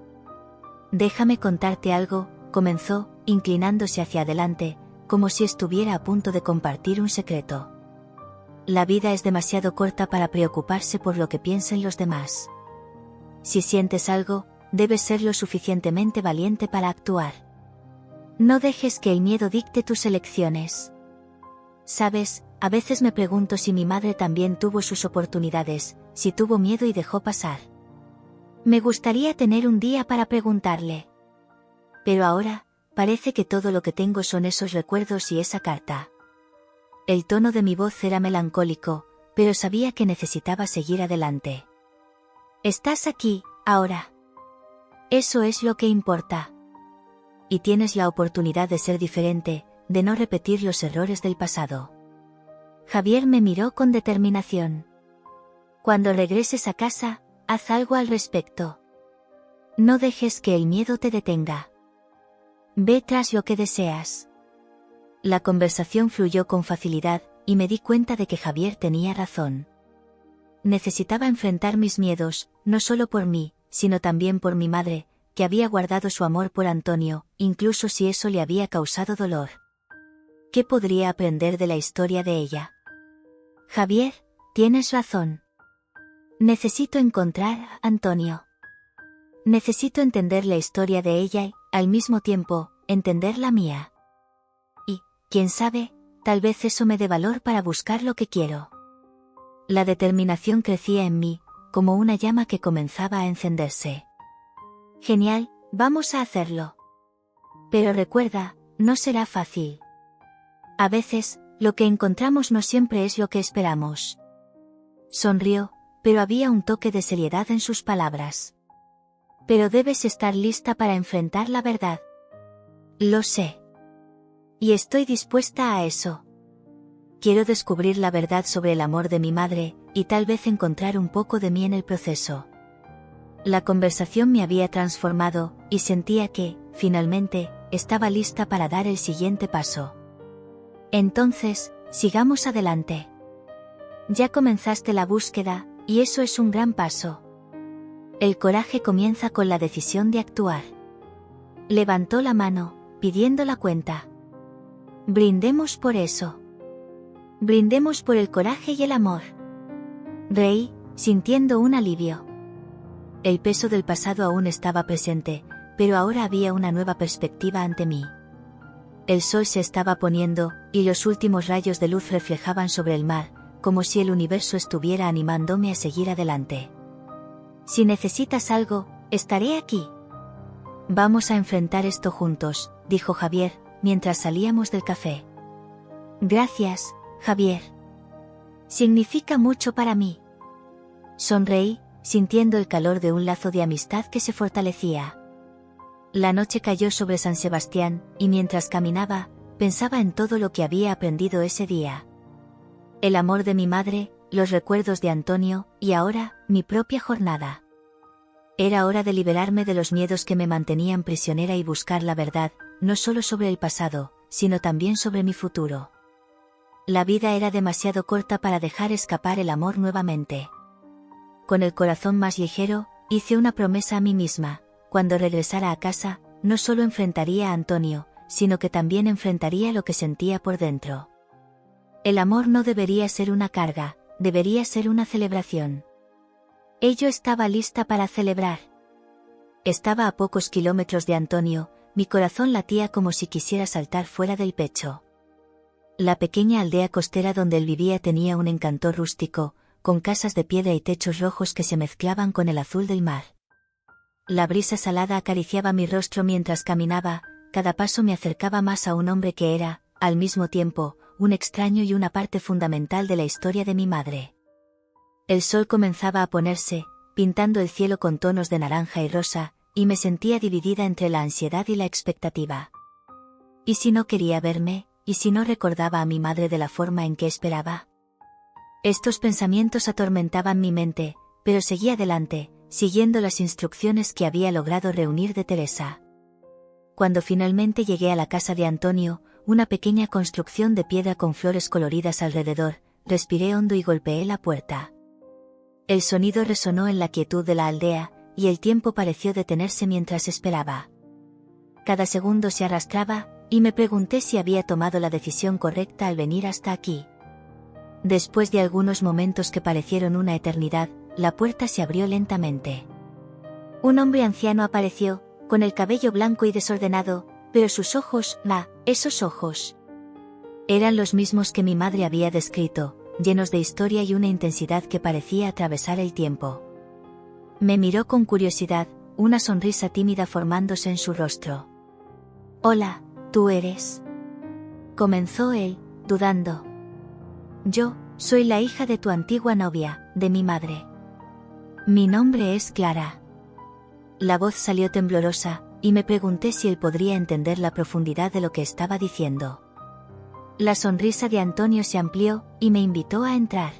Speaker 1: Déjame contarte algo, comenzó, inclinándose hacia adelante, como si estuviera a punto de compartir un secreto. La vida es demasiado corta para preocuparse por lo que piensen los demás. Si sientes algo, debes ser lo suficientemente valiente para actuar. No dejes que el miedo dicte tus elecciones. Sabes, a veces me pregunto si mi madre también tuvo sus oportunidades, si tuvo miedo y dejó pasar. Me gustaría tener un día para preguntarle. Pero ahora, parece que todo lo que tengo son esos recuerdos y esa carta. El tono de mi voz era melancólico, pero sabía que necesitaba seguir adelante. Estás aquí, ahora. Eso es lo que importa. Y tienes la oportunidad de ser diferente, de no repetir los errores del pasado. Javier me miró con determinación. Cuando regreses a casa, haz algo al respecto. No dejes que el miedo te detenga. Ve tras lo que deseas. La conversación fluyó con facilidad, y me di cuenta de que Javier tenía razón. Necesitaba enfrentar mis miedos, no solo por mí, sino también por mi madre, que había guardado su amor por Antonio, incluso si eso le había causado dolor. ¿Qué podría aprender de la historia de ella? Javier, tienes razón. Necesito encontrar a Antonio. Necesito entender la historia de ella y, al mismo tiempo, entender la mía. Y, quién sabe, tal vez eso me dé valor para buscar lo que quiero. La determinación crecía en mí, como una llama que comenzaba a encenderse. Genial, vamos a hacerlo. Pero recuerda, no será fácil. A veces, lo que encontramos no siempre es lo que esperamos. Sonrió, pero había un toque de seriedad en sus palabras. Pero debes estar lista para enfrentar la verdad. Lo sé. Y estoy dispuesta a eso. Quiero descubrir la verdad sobre el amor de mi madre, y tal vez encontrar un poco de mí en el proceso. La conversación me había transformado, y sentía que, finalmente, estaba lista para dar el siguiente paso. Entonces, sigamos adelante. Ya comenzaste la búsqueda, y eso es un gran paso. El coraje comienza con la decisión de actuar. Levantó la mano, pidiendo la cuenta. Brindemos por eso. Brindemos por el coraje y el amor. Reí, sintiendo un alivio. El peso del pasado aún estaba presente, pero ahora había una nueva perspectiva ante mí. El sol se estaba poniendo, y los últimos rayos de luz reflejaban sobre el mar, como si el universo estuviera animándome a seguir adelante. Si necesitas algo, estaré aquí. Vamos a enfrentar esto juntos, dijo Javier, mientras salíamos del café. Gracias, Javier. Significa mucho para mí. Sonreí, sintiendo el calor de un lazo de amistad que se fortalecía. La noche cayó sobre San Sebastián, y mientras caminaba, pensaba en todo lo que había aprendido ese día. El amor de mi madre, los recuerdos de Antonio, y ahora, mi propia jornada. Era hora de liberarme de los miedos que me mantenían prisionera y buscar la verdad, no solo sobre el pasado, sino también sobre mi futuro. La vida era demasiado corta para dejar escapar el amor nuevamente. Con el corazón más ligero, hice una promesa a mí misma: cuando regresara a casa, no solo enfrentaría a Antonio, sino que también enfrentaría lo que sentía por dentro. El amor no debería ser una carga, debería ser una celebración. Yo estaba lista para celebrar. Estaba a pocos kilómetros de Antonio, mi corazón latía como si quisiera saltar fuera del pecho. La pequeña aldea costera donde él vivía tenía un encanto rústico, con casas de piedra y techos rojos que se mezclaban con el azul del mar. La brisa salada acariciaba mi rostro mientras caminaba, cada paso me acercaba más a un hombre que era, al mismo tiempo, un extraño y una parte fundamental de la historia de mi madre. El sol comenzaba a ponerse, pintando el cielo con tonos de naranja y rosa, y me sentía dividida entre la ansiedad y la expectativa. ¿Y si no quería verme? ¿Y si no recordaba a mi madre de la forma en que esperaba? Estos pensamientos atormentaban mi mente, pero seguí adelante, siguiendo las instrucciones que había logrado reunir de Teresa. Cuando finalmente llegué a la casa de Antonio, una pequeña construcción de piedra con flores coloridas alrededor, respiré hondo y golpeé la puerta. El sonido resonó en la quietud de la aldea, y el tiempo pareció detenerse mientras esperaba. Cada segundo se arrastraba, y me pregunté si había tomado la decisión correcta al venir hasta aquí. Después de algunos momentos que parecieron una eternidad, la puerta se abrió lentamente. Un hombre anciano apareció, con el cabello blanco y desordenado, pero sus ojos, esos ojos, eran los mismos que mi madre había descrito, llenos de historia y una intensidad que parecía atravesar el tiempo. Me miró con curiosidad, una sonrisa tímida formándose en su rostro. «Hola, ¿tú eres?», comenzó él, dudando. «Yo, soy la hija de tu antigua novia, de mi madre. Mi nombre es Clara». La voz salió temblorosa, y me pregunté si él podría entender la profundidad de lo que estaba diciendo. La sonrisa de Antonio se amplió, y me invitó a entrar.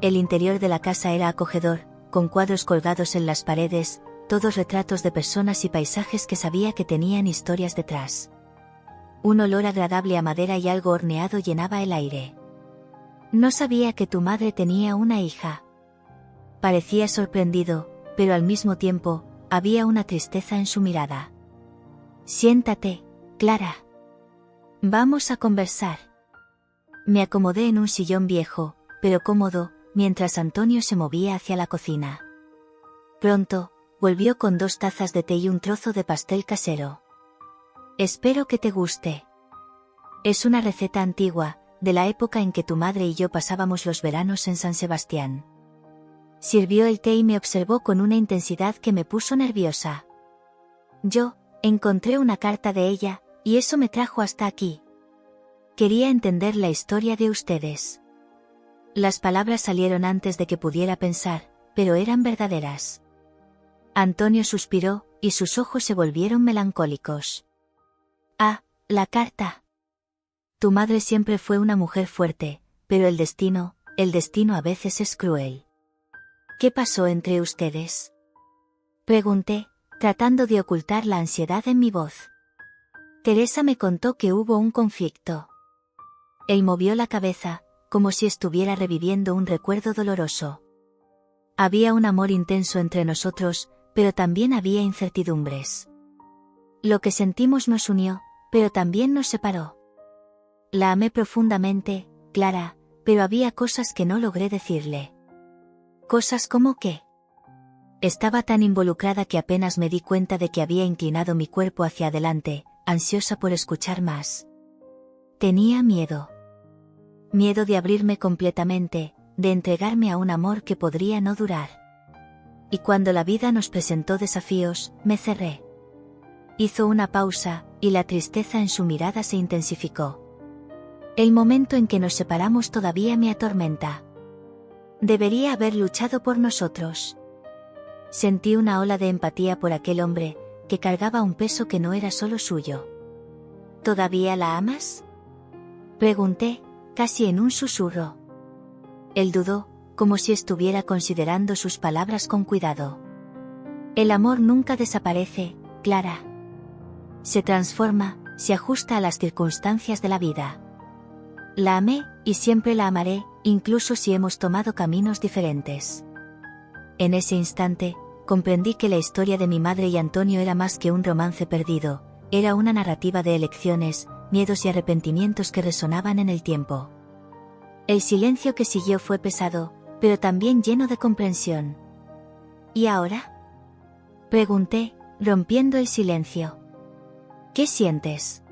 Speaker 1: El interior de la casa era acogedor, con cuadros colgados en las paredes, todos retratos de personas y paisajes que sabía que tenían historias detrás. Un olor agradable a madera y algo horneado llenaba el aire. «No sabía que tu madre tenía una hija». Parecía sorprendido, pero al mismo tiempo, había una tristeza en su mirada. «Siéntate, Clara. Vamos a conversar». Me acomodé en un sillón viejo, pero cómodo, mientras Antonio se movía hacia la cocina. Pronto, volvió con 2 tazas de té y un trozo de pastel casero. «Espero que te guste. Es una receta antigua, de la época en que tu madre y yo pasábamos los veranos en San Sebastián». Sirvió el té y me observó con una intensidad que me puso nerviosa. «Yo, encontré una carta de ella, y eso me trajo hasta aquí. Quería entender la historia de ustedes». Las palabras salieron antes de que pudiera pensar, pero eran verdaderas. Antonio suspiró, y sus ojos se volvieron melancólicos. «Ah, la carta. Tu madre siempre fue una mujer fuerte, pero el destino a veces es cruel». «¿Qué pasó entre ustedes?», pregunté, tratando de ocultar la ansiedad en mi voz. Teresa me contó que hubo un conflicto. Él movió la cabeza, como si estuviera reviviendo un recuerdo doloroso. Había un amor intenso entre nosotros, pero también había incertidumbres. Lo que sentimos nos unió, pero también nos separó. La amé profundamente, Clara, pero había cosas que no logré decirle. ¿Cosas como qué? Estaba tan involucrada que apenas me di cuenta de que había inclinado mi cuerpo hacia adelante, ansiosa por escuchar más. Tenía miedo. Miedo de abrirme completamente, de entregarme a un amor que podría no durar. Y cuando la vida nos presentó desafíos, me cerré. Hizo una pausa, y la tristeza en su mirada se intensificó. El momento en que nos separamos todavía me atormenta. Debería haber luchado por nosotros. Sentí una ola de empatía por aquel hombre, que cargaba un peso que no era solo suyo. ¿Todavía la amas?, pregunté, casi en un susurro. Él dudó, como si estuviera considerando sus palabras con cuidado. El amor nunca desaparece, Clara. Se transforma, se ajusta a las circunstancias de la vida. La amé, y siempre la amaré, incluso si hemos tomado caminos diferentes. En ese instante, comprendí que la historia de mi madre y Antonio era más que un romance perdido, era una narrativa de elecciones, miedos y arrepentimientos que resonaban en el tiempo. El silencio que siguió fue pesado, pero también lleno de comprensión. ¿Y ahora?, pregunté, rompiendo el silencio. ¿Qué sientes?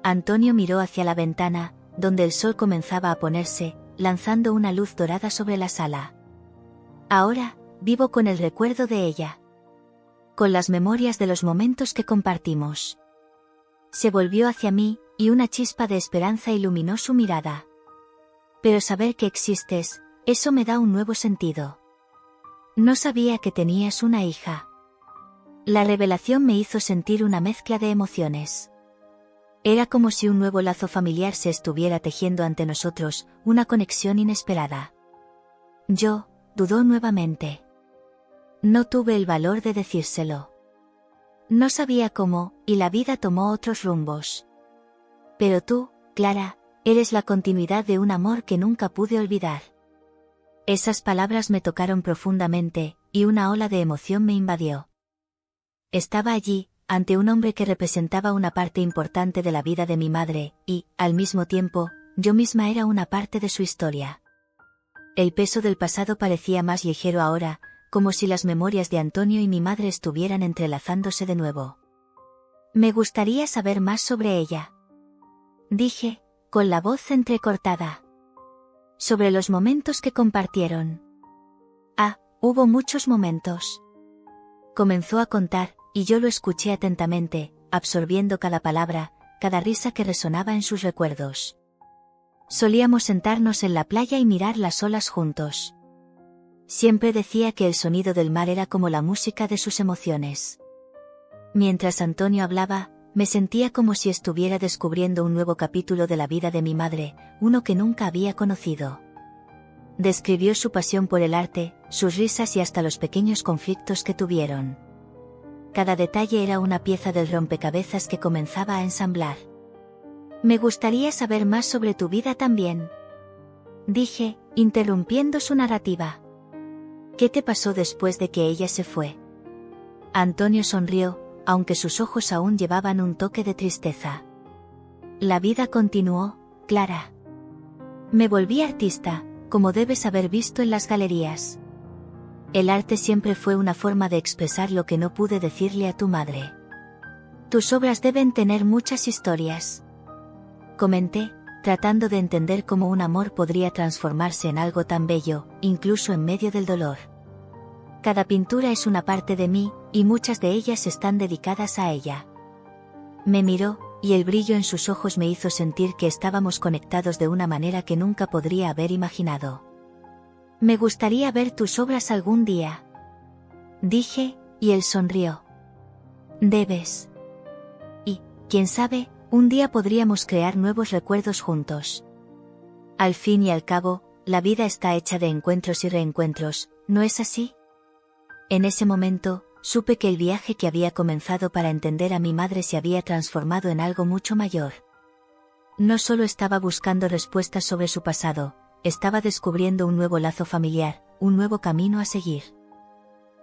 Speaker 1: Antonio miró hacia la ventana, donde el sol comenzaba a ponerse, lanzando una luz dorada sobre la sala. Ahora, vivo con el recuerdo de ella. Con las memorias de los momentos que compartimos. Se volvió hacia mí, y una chispa de esperanza iluminó su mirada. Pero saber que existes, eso me da un nuevo sentido. No sabía que tenías una hija. La revelación me hizo sentir una mezcla de emociones. Era como si un nuevo lazo familiar se estuviera tejiendo ante nosotros, una conexión inesperada. Dudó nuevamente. No tuve el valor de decírselo. No sabía cómo, y la vida tomó otros rumbos. Pero tú, Clara, eres la continuidad de un amor que nunca pude olvidar. Esas palabras me tocaron profundamente, y una ola de emoción me invadió. Estaba allí, ante un hombre que representaba una parte importante de la vida de mi madre, y, al mismo tiempo, yo misma era una parte de su historia. El peso del pasado parecía más ligero ahora, como si las memorias de Antonio y mi madre estuvieran entrelazándose de nuevo. Me gustaría saber más sobre ella, dije, con la voz entrecortada. Sobre los momentos que compartieron. Hubo muchos momentos. Comenzó a contar, y yo lo escuché atentamente, absorbiendo cada palabra, cada risa que resonaba en sus recuerdos. Solíamos sentarnos en la playa y mirar las olas juntos. Siempre decía que el sonido del mar era como la música de sus emociones. Mientras Antonio hablaba, me sentía como si estuviera descubriendo un nuevo capítulo de la vida de mi madre, uno que nunca había conocido. Describió su pasión por el arte, sus risas y hasta los pequeños conflictos que tuvieron. Cada detalle era una pieza del rompecabezas que comenzaba a ensamblar. Me gustaría saber más sobre tu vida también, dije, interrumpiendo su narrativa. ¿Qué te pasó después de que ella se fue? Antonio sonrió, aunque sus ojos aún llevaban un toque de tristeza. La vida continuó, Clara. Me volví artista, como debes haber visto en las galerías. El arte siempre fue una forma de expresar lo que no pude decirle a tu madre. Tus obras deben tener muchas historias, comenté, tratando de entender cómo un amor podría transformarse en algo tan bello, incluso en medio del dolor. Cada pintura es una parte de mí, y muchas de ellas están dedicadas a ella. Me miró, y el brillo en sus ojos me hizo sentir que estábamos conectados de una manera que nunca podría haber imaginado. Me gustaría ver tus obras algún día, dije, y él sonrió. Debes. Y, quién sabe, un día podríamos crear nuevos recuerdos juntos. Al fin y al cabo, la vida está hecha de encuentros y reencuentros, ¿no es así? En ese momento, supe que el viaje que había comenzado para entender a mi madre se había transformado en algo mucho mayor. No solo estaba buscando respuestas sobre su pasado, estaba descubriendo un nuevo lazo familiar, un nuevo camino a seguir.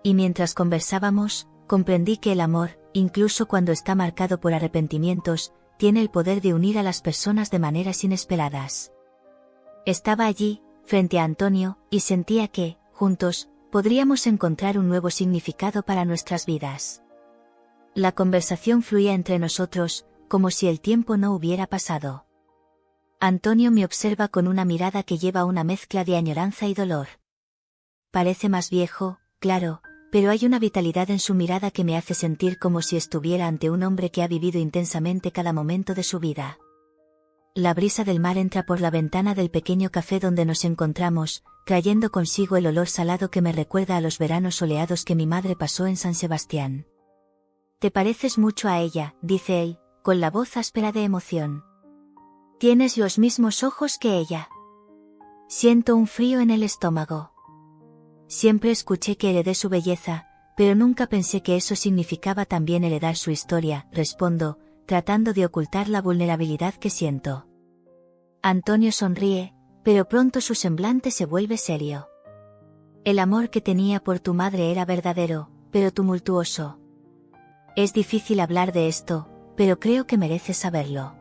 Speaker 1: Y mientras conversábamos, comprendí que el amor, incluso cuando está marcado por arrepentimientos, tiene el poder de unir a las personas de maneras inesperadas. Estaba allí, frente a Antonio, y sentía que, juntos, podríamos encontrar un nuevo significado para nuestras vidas. La conversación fluía entre nosotros, como si el tiempo no hubiera pasado. Antonio me observa con una mirada que lleva una mezcla de añoranza y dolor. Parece más viejo, claro, pero hay una vitalidad en su mirada que me hace sentir como si estuviera ante un hombre que ha vivido intensamente cada momento de su vida. La brisa del mar entra por la ventana del pequeño café donde nos encontramos, trayendo consigo el olor salado que me recuerda a los veranos soleados que mi madre pasó en San Sebastián. «Te pareces mucho a ella», dice él, con la voz áspera de emoción. «Tienes los mismos ojos que ella». Siento un frío en el estómago. Siempre escuché que heredé su belleza, pero nunca pensé que eso significaba también heredar su historia, respondo, tratando de ocultar la vulnerabilidad que siento. Antonio sonríe, pero pronto su semblante se vuelve serio. El amor que tenía por tu madre era verdadero, pero tumultuoso. Es difícil hablar de esto, pero creo que mereces saberlo.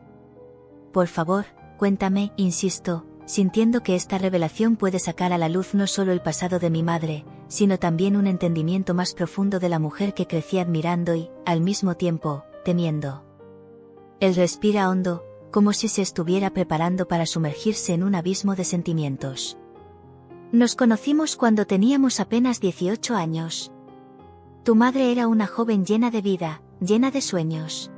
Speaker 1: Por favor, cuéntame, insisto, sintiendo que esta revelación puede sacar a la luz no solo el pasado de mi madre, sino también un entendimiento más profundo de la mujer que crecí admirando y, al mismo tiempo, temiendo. Él respira hondo, como si se estuviera preparando para sumergirse en un abismo de sentimientos. Nos conocimos cuando teníamos apenas 18 años. Tu madre era una joven llena de vida, llena de sueños.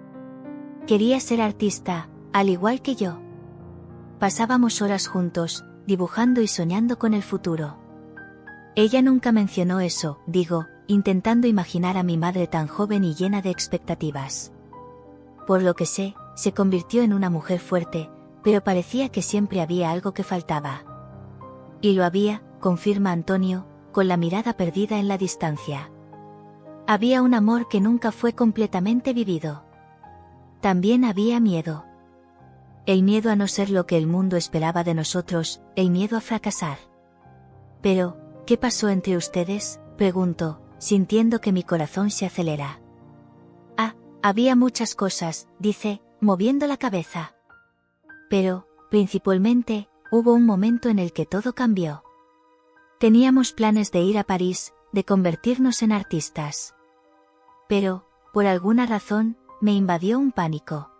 Speaker 1: Quería ser artista, al igual que yo. Pasábamos horas juntos, dibujando y soñando con el futuro. Ella nunca mencionó eso, digo, intentando imaginar a mi madre tan joven y llena de expectativas. Por lo que sé, se convirtió en una mujer fuerte, pero parecía que siempre había algo que faltaba. Y lo había, confirma Antonio, con la mirada perdida en la distancia. Había un amor que nunca fue completamente vivido. También había miedo. El miedo a no ser lo que el mundo esperaba de nosotros, el miedo a fracasar. Pero, ¿qué pasó entre ustedes?, pregunto, sintiendo que mi corazón se acelera. Había muchas cosas, dice, moviendo la cabeza. Pero, principalmente, hubo un momento en el que todo cambió. Teníamos planes de ir a París, de convertirnos en artistas. Pero, por alguna razón, me invadió un pánico.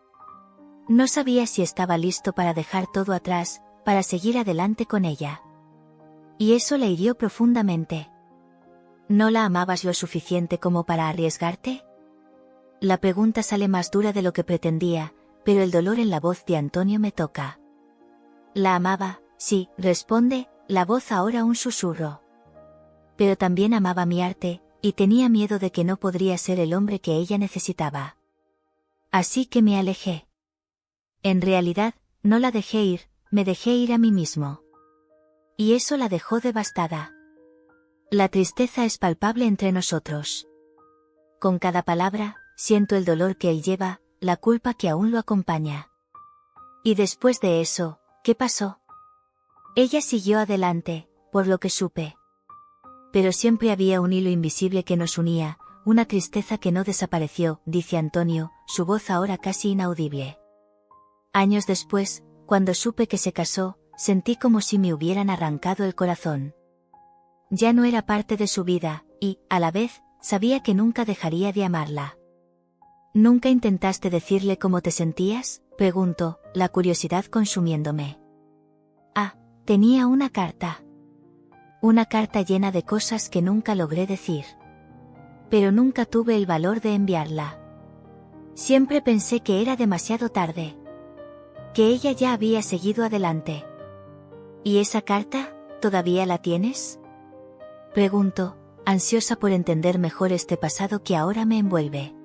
Speaker 1: No sabía si estaba listo para dejar todo atrás, para seguir adelante con ella. Y eso le hirió profundamente. ¿No la amabas lo suficiente como para arriesgarte? La pregunta sale más dura de lo que pretendía, pero el dolor en la voz de Antonio me toca. La amaba, sí, responde, la voz ahora un susurro. Pero también amaba mi arte, y tenía miedo de que no podría ser el hombre que ella necesitaba. Así que me alejé. En realidad, no la dejé ir, me dejé ir a mí mismo. Y eso la dejó devastada. La tristeza es palpable entre nosotros. Con cada palabra, siento el dolor que él lleva, la culpa que aún lo acompaña. Y después de eso, ¿qué pasó? Ella siguió adelante, por lo que supe. Pero siempre había un hilo invisible que nos unía, una tristeza que no desapareció, dice Antonio, su voz ahora casi inaudible. Años después, cuando supe que se casó, sentí como si me hubieran arrancado el corazón. Ya no era parte de su vida, y, a la vez, sabía que nunca dejaría de amarla. ¿Nunca intentaste decirle cómo te sentías?, pregunto, la curiosidad consumiéndome. Tenía una carta. Una carta llena de cosas que nunca logré decir. Pero nunca tuve el valor de enviarla. Siempre pensé que era demasiado tarde. Que ella ya había seguido adelante. ¿Y esa carta, todavía la tienes?, pregunto, ansiosa por entender mejor este pasado que ahora me envuelve.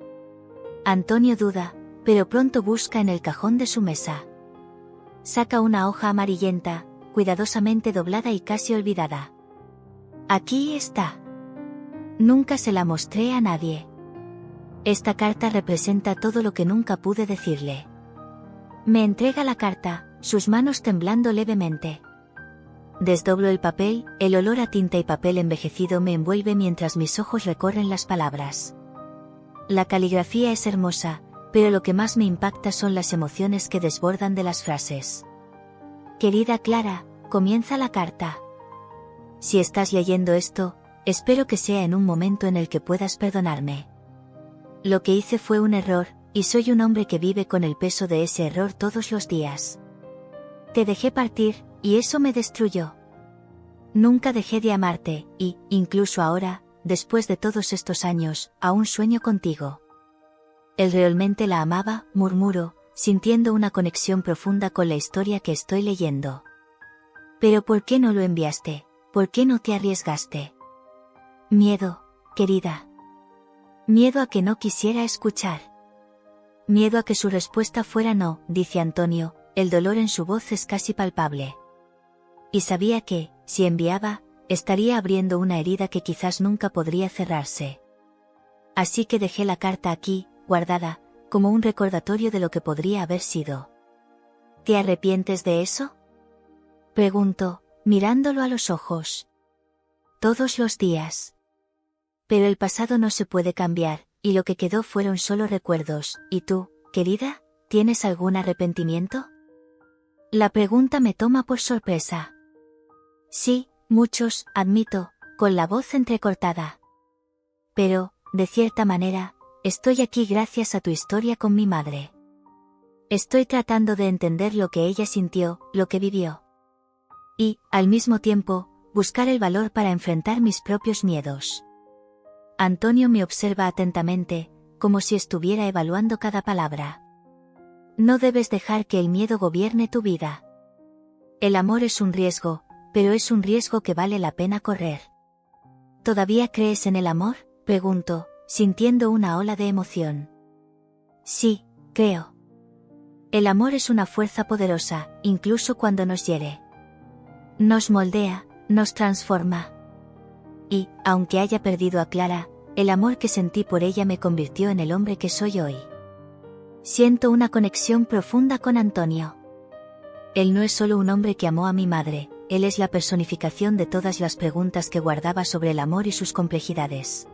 Speaker 1: Antonio duda, pero pronto busca en el cajón de su mesa. Saca una hoja amarillenta, cuidadosamente doblada y casi olvidada. Aquí está. Nunca se la mostré a nadie. Esta carta representa todo lo que nunca pude decirle. Me entrega la carta, sus manos temblando levemente. Desdoblo el papel, el olor a tinta y papel envejecido me envuelve mientras mis ojos recorren las palabras. La caligrafía es hermosa, pero lo que más me impacta son las emociones que desbordan de las frases. Querida Clara, comienza la carta. Si estás leyendo esto, espero que sea en un momento en el que puedas perdonarme. Lo que hice fue un error, y soy un hombre que vive con el peso de ese error todos los días. Te dejé partir, y eso me destruyó. Nunca dejé de amarte, y, incluso ahora, después de todos estos años, aún sueño contigo. Él realmente la amaba, murmuró, sintiendo una conexión profunda con la historia que estoy leyendo. Pero ¿por qué no lo enviaste? ¿Por qué no te arriesgaste? Miedo, querida. Miedo a que no quisiera escuchar. Miedo a que su respuesta fuera no, dice Antonio, el dolor en su voz es casi palpable. Y sabía que, si enviaba, estaría abriendo una herida que quizás nunca podría cerrarse. Así que dejé la carta aquí, guardada, como un recordatorio de lo que podría haber sido. ¿Te arrepientes de eso? Preguntó, mirándolo a los ojos. Todos los días. Pero el pasado no se puede cambiar, y lo que quedó fueron solo recuerdos. ¿Y tú, querida, tienes algún arrepentimiento? La pregunta me toma por sorpresa. Sí, muchos, admito, con la voz entrecortada. Pero, de cierta manera, estoy aquí gracias a tu historia con mi madre. Estoy tratando de entender lo que ella sintió, lo que vivió. Y, al mismo tiempo, buscar el valor para enfrentar mis propios miedos. Antonio me observa atentamente, como si estuviera evaluando cada palabra. No debes dejar que el miedo gobierne tu vida. El amor es un riesgo, pero es un riesgo que vale la pena correr. ¿Todavía crees en el amor?, pregunto, sintiendo una ola de emoción. Sí, creo. El amor es una fuerza poderosa, incluso cuando nos hiere. Nos moldea, nos transforma. Y, aunque haya perdido a Clara, el amor que sentí por ella me convirtió en el hombre que soy hoy. Siento una conexión profunda con Antonio. Él no es solo un hombre que amó a mi madre, él es la personificación de todas las preguntas que guardaba sobre el amor y sus complejidades.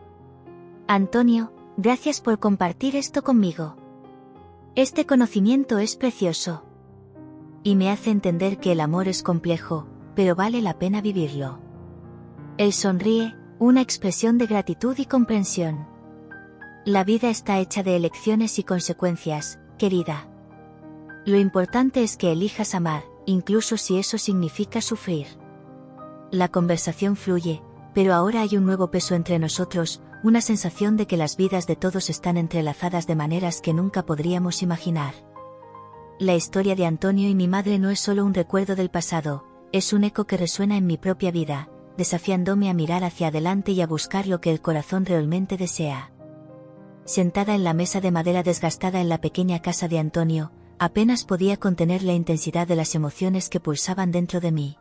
Speaker 1: Antonio, gracias por compartir esto conmigo. Este conocimiento es precioso. Y me hace entender que el amor es complejo, pero vale la pena vivirlo. Él sonríe, una expresión de gratitud y comprensión. La vida está hecha de elecciones y consecuencias, querida. Lo importante es que elijas amar, incluso si eso significa sufrir. La conversación fluye, pero ahora hay un nuevo peso entre nosotros, una sensación de que las vidas de todos están entrelazadas de maneras que nunca podríamos imaginar. La historia de Antonio y mi madre no es solo un recuerdo del pasado, es un eco que resuena en mi propia vida, desafiándome a mirar hacia adelante y a buscar lo que el corazón realmente desea. Sentada en la mesa de madera desgastada en la pequeña casa de Antonio, apenas podía contener la intensidad de las emociones que pulsaban dentro de mí.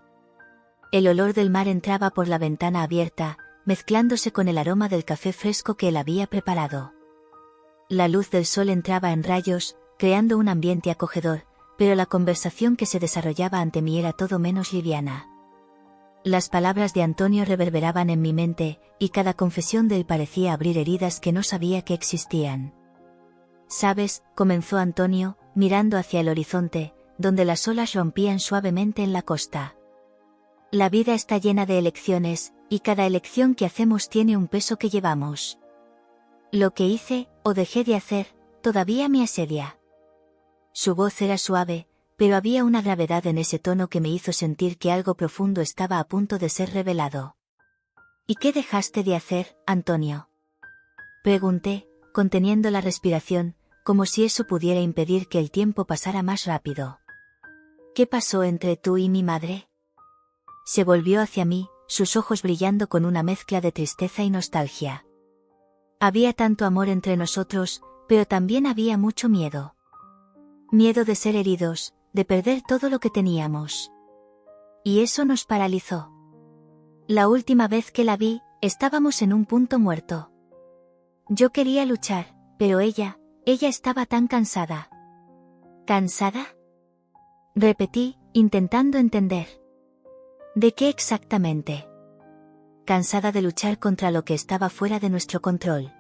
Speaker 1: El olor del mar entraba por la ventana abierta, mezclándose con el aroma del café fresco que él había preparado. La luz del sol entraba en rayos, creando un ambiente acogedor, pero la conversación que se desarrollaba ante mí era todo menos liviana. Las palabras de Antonio reverberaban en mi mente, y cada confesión de él parecía abrir heridas que no sabía que existían. «¿Sabes?», comenzó Antonio, mirando hacia el horizonte, donde las olas rompían suavemente en la costa. «La vida está llena de elecciones, y cada elección que hacemos tiene un peso que llevamos. Lo que hice, o dejé de hacer, todavía me asedia». Su voz era suave, pero había una gravedad en ese tono que me hizo sentir que algo profundo estaba a punto de ser revelado. «¿Y qué dejaste de hacer, Antonio?», pregunté, conteniendo la respiración, como si eso pudiera impedir que el tiempo pasara más rápido. «¿Qué pasó entre tú y mi madre?». Se volvió hacia mí, sus ojos brillando con una mezcla de tristeza y nostalgia. Había tanto amor entre nosotros, pero también había mucho miedo. Miedo de ser heridos, de perder todo lo que teníamos. Y eso nos paralizó. La última vez que la vi, estábamos en un punto muerto. Yo quería luchar, pero ella estaba tan cansada. ¿Cansada?, repetí, intentando entender. ¿De qué exactamente? Cansada de luchar contra lo que estaba fuera de nuestro control.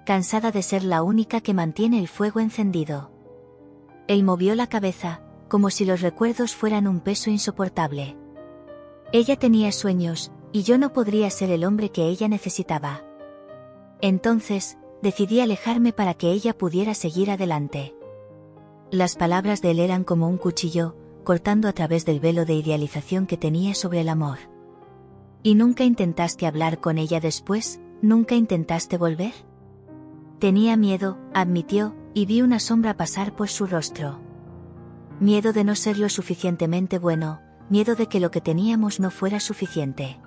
Speaker 1: Cansada de ser la única que mantiene el fuego encendido. Él movió la cabeza, como si los recuerdos fueran un peso insoportable. Ella tenía sueños, y yo no podría ser el hombre que ella necesitaba. Entonces, decidí alejarme para que ella pudiera seguir adelante. Las palabras de él eran como un cuchillo, cortando a través del velo de idealización que tenía sobre el amor. ¿Y nunca intentaste hablar con ella después? ¿Nunca intentaste volver? Tenía miedo, admitió, y vi una sombra pasar por su rostro. Miedo de no ser lo suficientemente bueno, miedo de que lo que teníamos no fuera suficiente.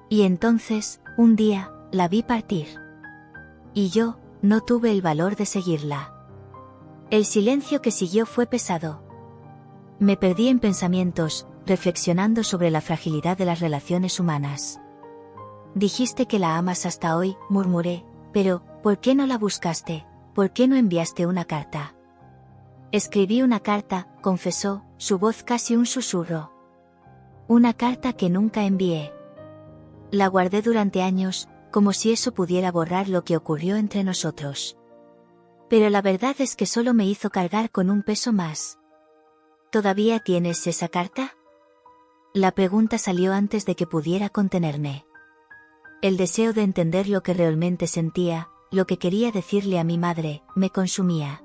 Speaker 1: Y entonces, un día, la vi partir. Y yo, no tuve el valor de seguirla. El silencio que siguió fue pesado. Me perdí en pensamientos, reflexionando sobre la fragilidad de las relaciones humanas. Dijiste que la amas hasta hoy, murmuré, pero, ¿por qué no la buscaste? ¿Por qué no enviaste una carta? Escribí una carta, confesó, su voz casi un susurro. Una carta que nunca envié. La guardé durante años, como si eso pudiera borrar lo que ocurrió entre nosotros. Pero la verdad es que solo me hizo cargar con un peso más. ¿Todavía tienes esa carta? La pregunta salió antes de que pudiera contenerme. El deseo de entender lo que realmente sentía, lo que quería decirle a mi madre, me consumía.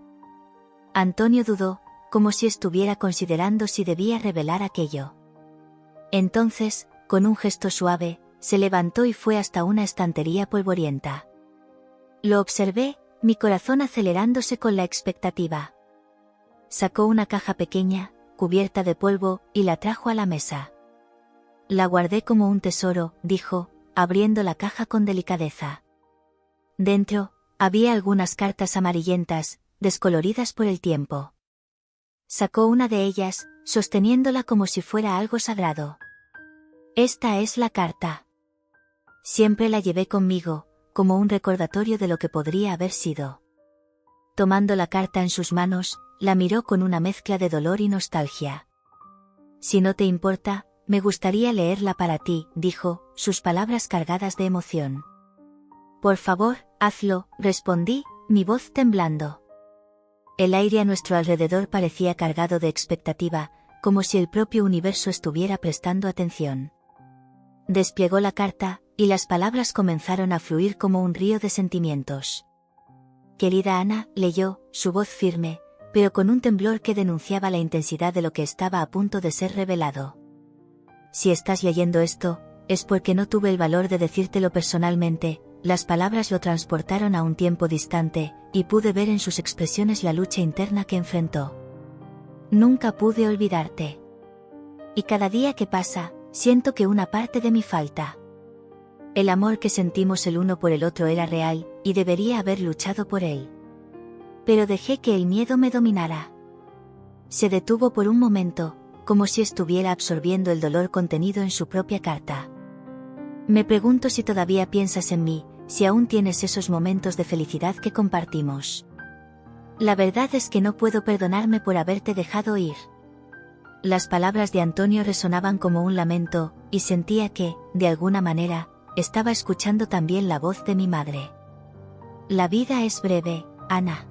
Speaker 1: Antonio dudó, como si estuviera considerando si debía revelar aquello. Entonces, con un gesto suave, se levantó y fue hasta una estantería polvorienta. Lo observé, mi corazón acelerándose con la expectativa. Sacó una caja pequeña, cubierta de polvo, y la trajo a la mesa. La guardé como un tesoro, dijo, abriendo la caja con delicadeza. Dentro, había algunas cartas amarillentas, descoloridas por el tiempo. Sacó una de ellas, sosteniéndola como si fuera algo sagrado. Esta es la carta. Siempre la llevé conmigo, como un recordatorio de lo que podría haber sido. Tomando la carta en sus manos, la miró con una mezcla de dolor y nostalgia. Si no te importa, me gustaría leerla para ti, dijo, sus palabras cargadas de emoción. Por favor, hazlo, respondí, mi voz temblando. El aire a nuestro alrededor parecía cargado de expectativa, como si el propio universo estuviera prestando atención. Desplegó la carta, y las palabras comenzaron a fluir como un río de sentimientos. Querida Ana, leyó, su voz firme, pero con un temblor que denunciaba la intensidad de lo que estaba a punto de ser revelado. Si estás leyendo esto, es porque no tuve el valor de decírtelo personalmente. Las palabras lo transportaron a un tiempo distante, y pude ver en sus expresiones la lucha interna que enfrentó. Nunca pude olvidarte. Y cada día que pasa, siento que una parte de mí falta. El amor que sentimos el uno por el otro era real, y debería haber luchado por él. Pero dejé que el miedo me dominara. Se detuvo por un momento, como si estuviera absorbiendo el dolor contenido en su propia carta. Me pregunto si todavía piensas en mí, si aún tienes esos momentos de felicidad que compartimos. La verdad es que no puedo perdonarme por haberte dejado ir. Las palabras de Antonio resonaban como un lamento, y sentía que, de alguna manera, estaba escuchando también la voz de mi madre. La vida es breve, Ana.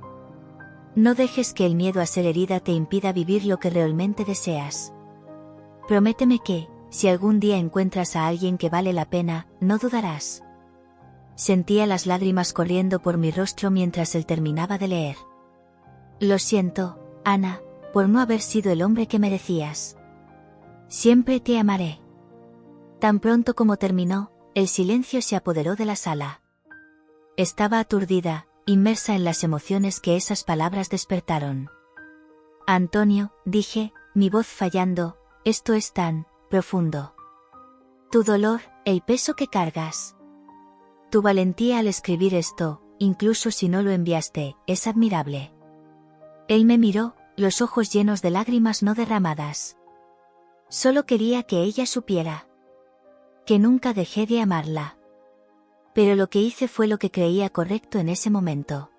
Speaker 1: No dejes que el miedo a ser herida te impida vivir lo que realmente deseas. Prométeme que, si algún día encuentras a alguien que vale la pena, no dudarás. Sentía las lágrimas corriendo por mi rostro mientras él terminaba de leer. Lo siento, Ana, por no haber sido el hombre que merecías. Siempre te amaré. Tan pronto como terminó, el silencio se apoderó de la sala. Estaba aturdida, inmersa en las emociones que esas palabras despertaron. Antonio, dije, mi voz fallando, esto es tan profundo. Tu dolor, el peso que cargas. Tu valentía al escribir esto, incluso si no lo enviaste, es admirable. Él me miró, los ojos llenos de lágrimas no derramadas. Solo quería que ella supiera. Que nunca dejé de amarla. Pero lo que hice fue lo que creía correcto en ese momento.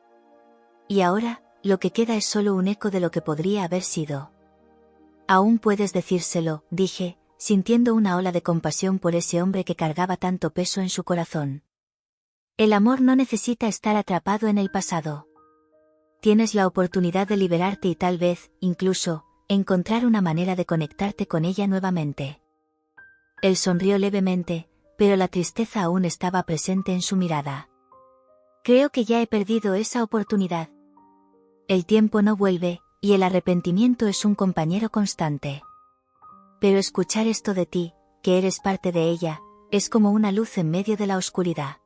Speaker 1: Y ahora, lo que queda es solo un eco de lo que podría haber sido. Aún puedes decírselo, dije, sintiendo una ola de compasión por ese hombre que cargaba tanto peso en su corazón. El amor no necesita estar atrapado en el pasado. Tienes la oportunidad de liberarte y tal vez, incluso, encontrar una manera de conectarte con ella nuevamente. Él sonrió levemente, pero la tristeza aún estaba presente en su mirada. Creo que ya he perdido esa oportunidad. El tiempo no vuelve, y el arrepentimiento es un compañero constante. Pero escuchar esto de ti, que eres parte de ella, es como una luz en medio de la oscuridad.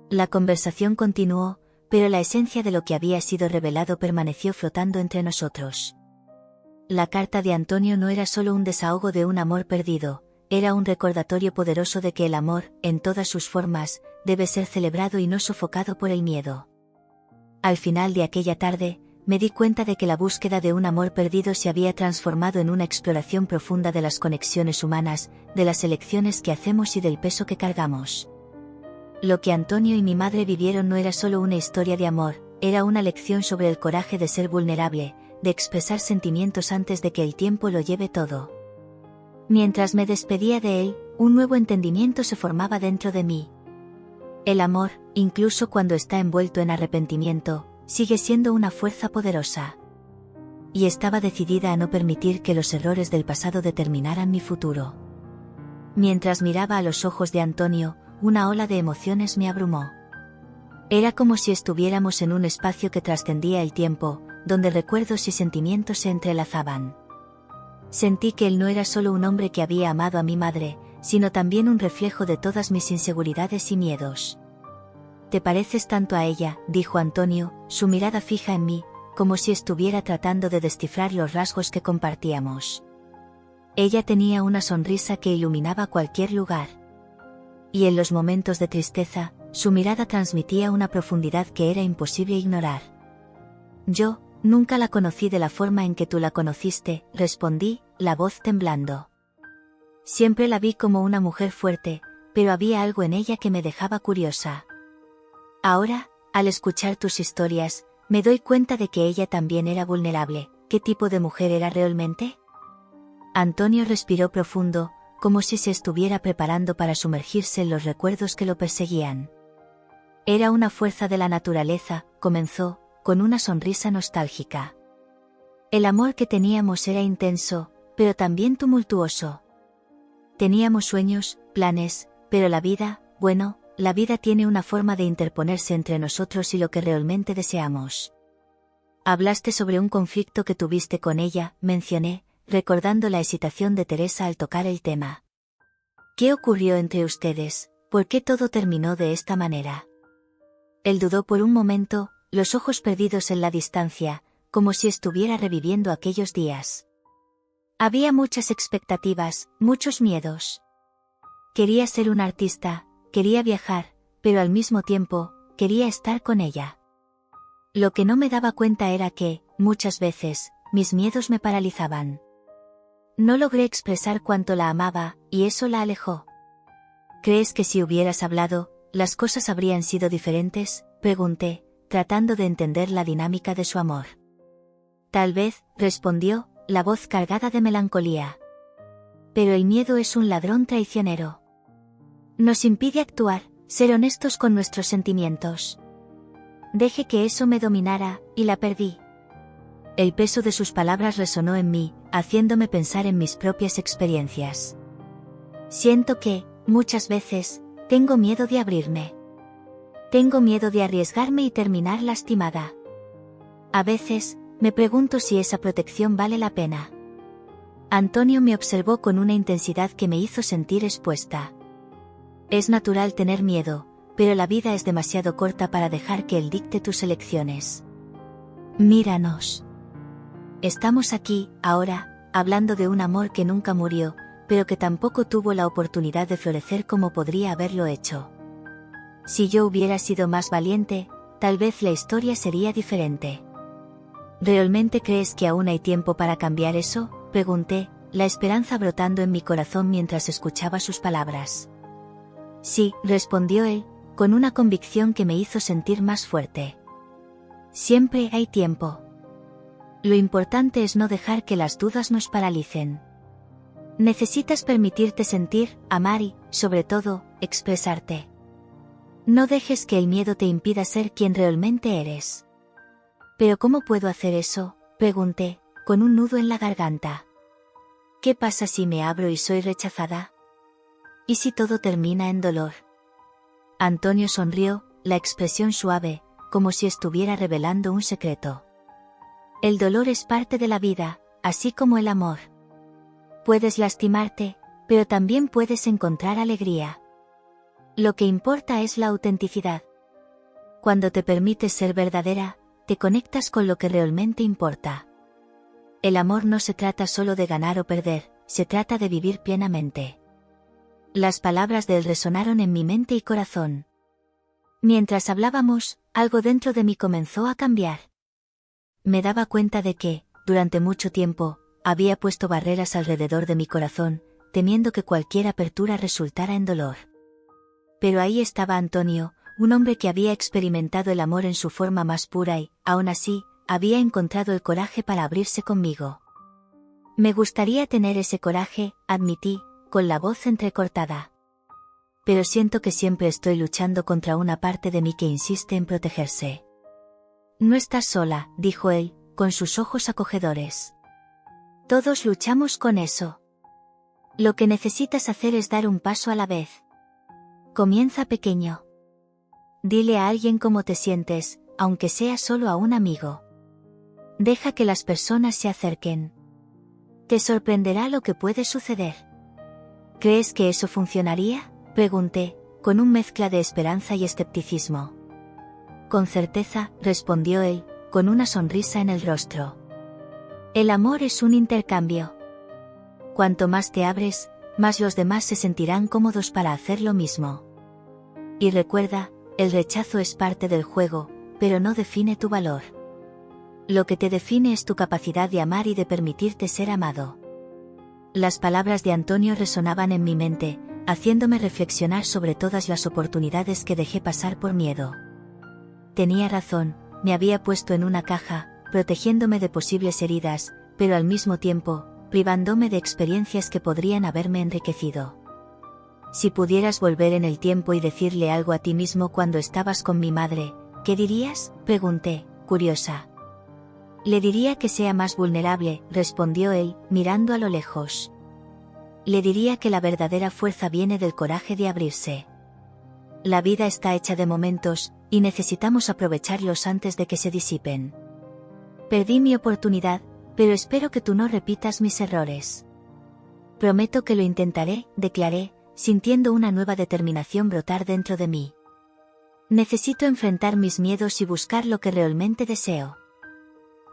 Speaker 1: La conversación continuó, pero la esencia de lo que había sido revelado permaneció flotando entre nosotros. La carta de Antonio no era solo un desahogo de un amor perdido, era un recordatorio poderoso de que el amor, en todas sus formas, debe ser celebrado y no sofocado por el miedo. Al final de aquella tarde, me di cuenta de que la búsqueda de un amor perdido se había transformado en una exploración profunda de las conexiones humanas, de las elecciones que hacemos y del peso que cargamos. Lo que Antonio y mi madre vivieron no era solo una historia de amor, era una lección sobre el coraje de ser vulnerable, de expresar sentimientos antes de que el tiempo lo lleve todo. Mientras me despedía de él, un nuevo entendimiento se formaba dentro de mí. El amor, incluso cuando está envuelto en arrepentimiento, sigue siendo una fuerza poderosa. Y estaba decidida a no permitir que los errores del pasado determinaran mi futuro. Mientras miraba a los ojos de Antonio, una ola de emociones me abrumó. Era como si estuviéramos en un espacio que trascendía el tiempo, donde recuerdos y sentimientos se entrelazaban. Sentí que él no era solo un hombre que había amado a mi madre, sino también un reflejo de todas mis inseguridades y miedos. «Te pareces tanto a ella», dijo Antonio, su mirada fija en mí, como si estuviera tratando de descifrar los rasgos que compartíamos. Ella tenía una sonrisa que iluminaba cualquier lugar. Y en los momentos de tristeza, su mirada transmitía una profundidad que era imposible ignorar. «Yo, nunca la conocí de la forma en que tú la conociste», respondí, la voz temblando. Siempre la vi como una mujer fuerte, pero había algo en ella que me dejaba curiosa. Ahora, al escuchar tus historias, me doy cuenta de que ella también era vulnerable. ¿Qué tipo de mujer era realmente? Antonio respiró profundo, como si se estuviera preparando para sumergirse en los recuerdos que lo perseguían. Era una fuerza de la naturaleza, comenzó, con una sonrisa nostálgica. El amor que teníamos era intenso, pero también tumultuoso. Teníamos sueños, planes, pero la vida, bueno, la vida tiene una forma de interponerse entre nosotros y lo que realmente deseamos. Hablaste sobre un conflicto que tuviste con ella, mencioné, recordando la hesitación de Teresa al tocar el tema. ¿Qué ocurrió entre ustedes? ¿Por qué todo terminó de esta manera? Él dudó por un momento, los ojos perdidos en la distancia, como si estuviera reviviendo aquellos días. Había muchas expectativas, muchos miedos. Quería ser un artista, quería viajar, pero al mismo tiempo, quería estar con ella. Lo que no me daba cuenta era que, muchas veces, mis miedos me paralizaban. No logré expresar cuánto la amaba, y eso la alejó. ¿Crees que si hubieras hablado, las cosas habrían sido diferentes?, pregunté, tratando de entender la dinámica de su amor. Tal vez, respondió, la voz cargada de melancolía. Pero el miedo es un ladrón traicionero. Nos impide actuar, ser honestos con nuestros sentimientos. Dejé que eso me dominara, y la perdí. El peso de sus palabras resonó en mí, haciéndome pensar en mis propias experiencias. Siento que, muchas veces, tengo miedo de abrirme. Tengo miedo de arriesgarme y terminar lastimada. A veces, me pregunto si esa protección vale la pena. Antonio me observó con una intensidad que me hizo sentir expuesta. Es natural tener miedo, pero la vida es demasiado corta para dejar que él dicte tus elecciones. Míranos. Estamos aquí, ahora, hablando de un amor que nunca murió, pero que tampoco tuvo la oportunidad de florecer como podría haberlo hecho. Si yo hubiera sido más valiente, tal vez la historia sería diferente. ¿Realmente crees que aún hay tiempo para cambiar eso?, pregunté, la esperanza brotando en mi corazón mientras escuchaba sus palabras. Sí, respondió él, con una convicción que me hizo sentir más fuerte. Siempre hay tiempo. Lo importante es no dejar que las dudas nos paralicen. Necesitas permitirte sentir, amar y, sobre todo, expresarte. No dejes que el miedo te impida ser quien realmente eres. ¿Pero cómo puedo hacer eso?, pregunté, con un nudo en la garganta. ¿Qué pasa si me abro y soy rechazada? ¿Y si todo termina en dolor? Antonio sonrió, la expresión suave, como si estuviera revelando un secreto. El dolor es parte de la vida, así como el amor. Puedes lastimarte, pero también puedes encontrar alegría. Lo que importa es la autenticidad. Cuando te permites ser verdadera, te conectas con lo que realmente importa. El amor no se trata solo de ganar o perder, se trata de vivir plenamente. Las palabras de él resonaron en mi mente y corazón. Mientras hablábamos, algo dentro de mí comenzó a cambiar. Me daba cuenta de que, durante mucho tiempo, había puesto barreras alrededor de mi corazón, temiendo que cualquier apertura resultara en dolor. Pero ahí estaba Antonio, un hombre que había experimentado el amor en su forma más pura y, aún así, había encontrado el coraje para abrirse conmigo. Me gustaría tener ese coraje, admití, con la voz entrecortada. Pero siento que siempre estoy luchando contra una parte de mí que insiste en protegerse. No estás sola, dijo él, con sus ojos acogedores. Todos luchamos con eso. Lo que necesitas hacer es dar un paso a la vez. Comienza pequeño. Dile a alguien cómo te sientes, aunque sea solo a un amigo. Deja que las personas se acerquen. Te sorprenderá lo que puede suceder. ¿Crees que eso funcionaría?, pregunté, con una mezcla de esperanza y escepticismo. Con certeza, respondió él, con una sonrisa en el rostro. El amor es un intercambio. Cuanto más te abres, más los demás se sentirán cómodos para hacer lo mismo. Y recuerda, el rechazo es parte del juego, pero no define tu valor. Lo que te define es tu capacidad de amar y de permitirte ser amado. Las palabras de Antonio resonaban en mi mente, haciéndome reflexionar sobre todas las oportunidades que dejé pasar por miedo. Tenía razón, me había puesto en una caja, protegiéndome de posibles heridas, pero al mismo tiempo, privándome de experiencias que podrían haberme enriquecido. Si pudieras volver en el tiempo y decirle algo a ti mismo cuando estabas con mi madre, ¿qué dirías?, pregunté, curiosa. Le diría que sea más vulnerable, respondió él, mirando a lo lejos. Le diría que la verdadera fuerza viene del coraje de abrirse. La vida está hecha de momentos, y necesitamos aprovecharlos antes de que se disipen. Perdí mi oportunidad, pero espero que tú no repitas mis errores. Prometo que lo intentaré, declaré, sintiendo una nueva determinación brotar dentro de mí. Necesito enfrentar mis miedos y buscar lo que realmente deseo.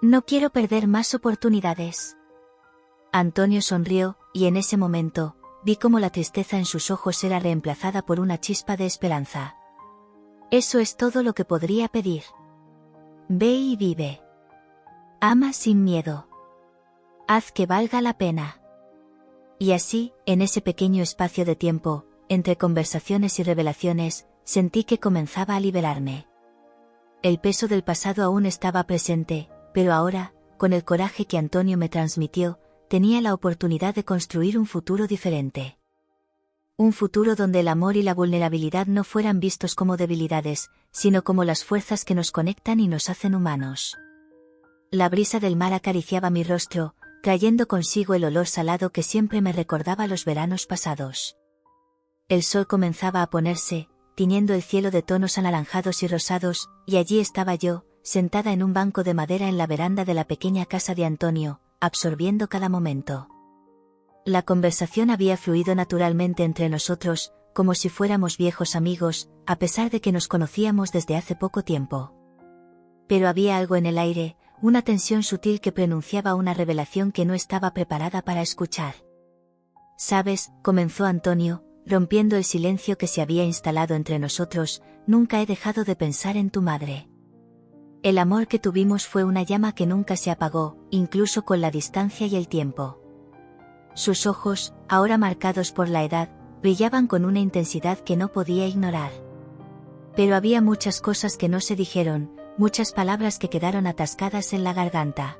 Speaker 1: No quiero perder más oportunidades. Antonio sonrió, y en ese momento, vi cómo la tristeza en sus ojos era reemplazada por una chispa de esperanza. Eso es todo lo que podría pedir. Ve y vive. Ama sin miedo. Haz que valga la pena. Y así, en ese pequeño espacio de tiempo, entre conversaciones y revelaciones, sentí que comenzaba a liberarme. El peso del pasado aún estaba presente, pero ahora, con el coraje que Antonio me transmitió, tenía la oportunidad de construir un futuro diferente. Un futuro donde el amor y la vulnerabilidad no fueran vistos como debilidades, sino como las fuerzas que nos conectan y nos hacen humanos. La brisa del mar acariciaba mi rostro, trayendo consigo el olor salado que siempre me recordaba los veranos pasados. El sol comenzaba a ponerse, tiñendo el cielo de tonos anaranjados y rosados, y allí estaba yo, sentada en un banco de madera en la veranda de la pequeña casa de Antonio, absorbiendo cada momento. La conversación había fluido naturalmente entre nosotros, como si fuéramos viejos amigos, a pesar de que nos conocíamos desde hace poco tiempo. Pero había algo en el aire, una tensión sutil que pronunciaba una revelación que no estaba preparada para escuchar. «Sabes», comenzó Antonio, rompiendo el silencio que se había instalado entre nosotros, «nunca he dejado de pensar en tu madre. El amor que tuvimos fue una llama que nunca se apagó, incluso con la distancia y el tiempo». Sus ojos, ahora marcados por la edad, brillaban con una intensidad que no podía ignorar. Pero había muchas cosas que no se dijeron, muchas palabras que quedaron atascadas en la garganta.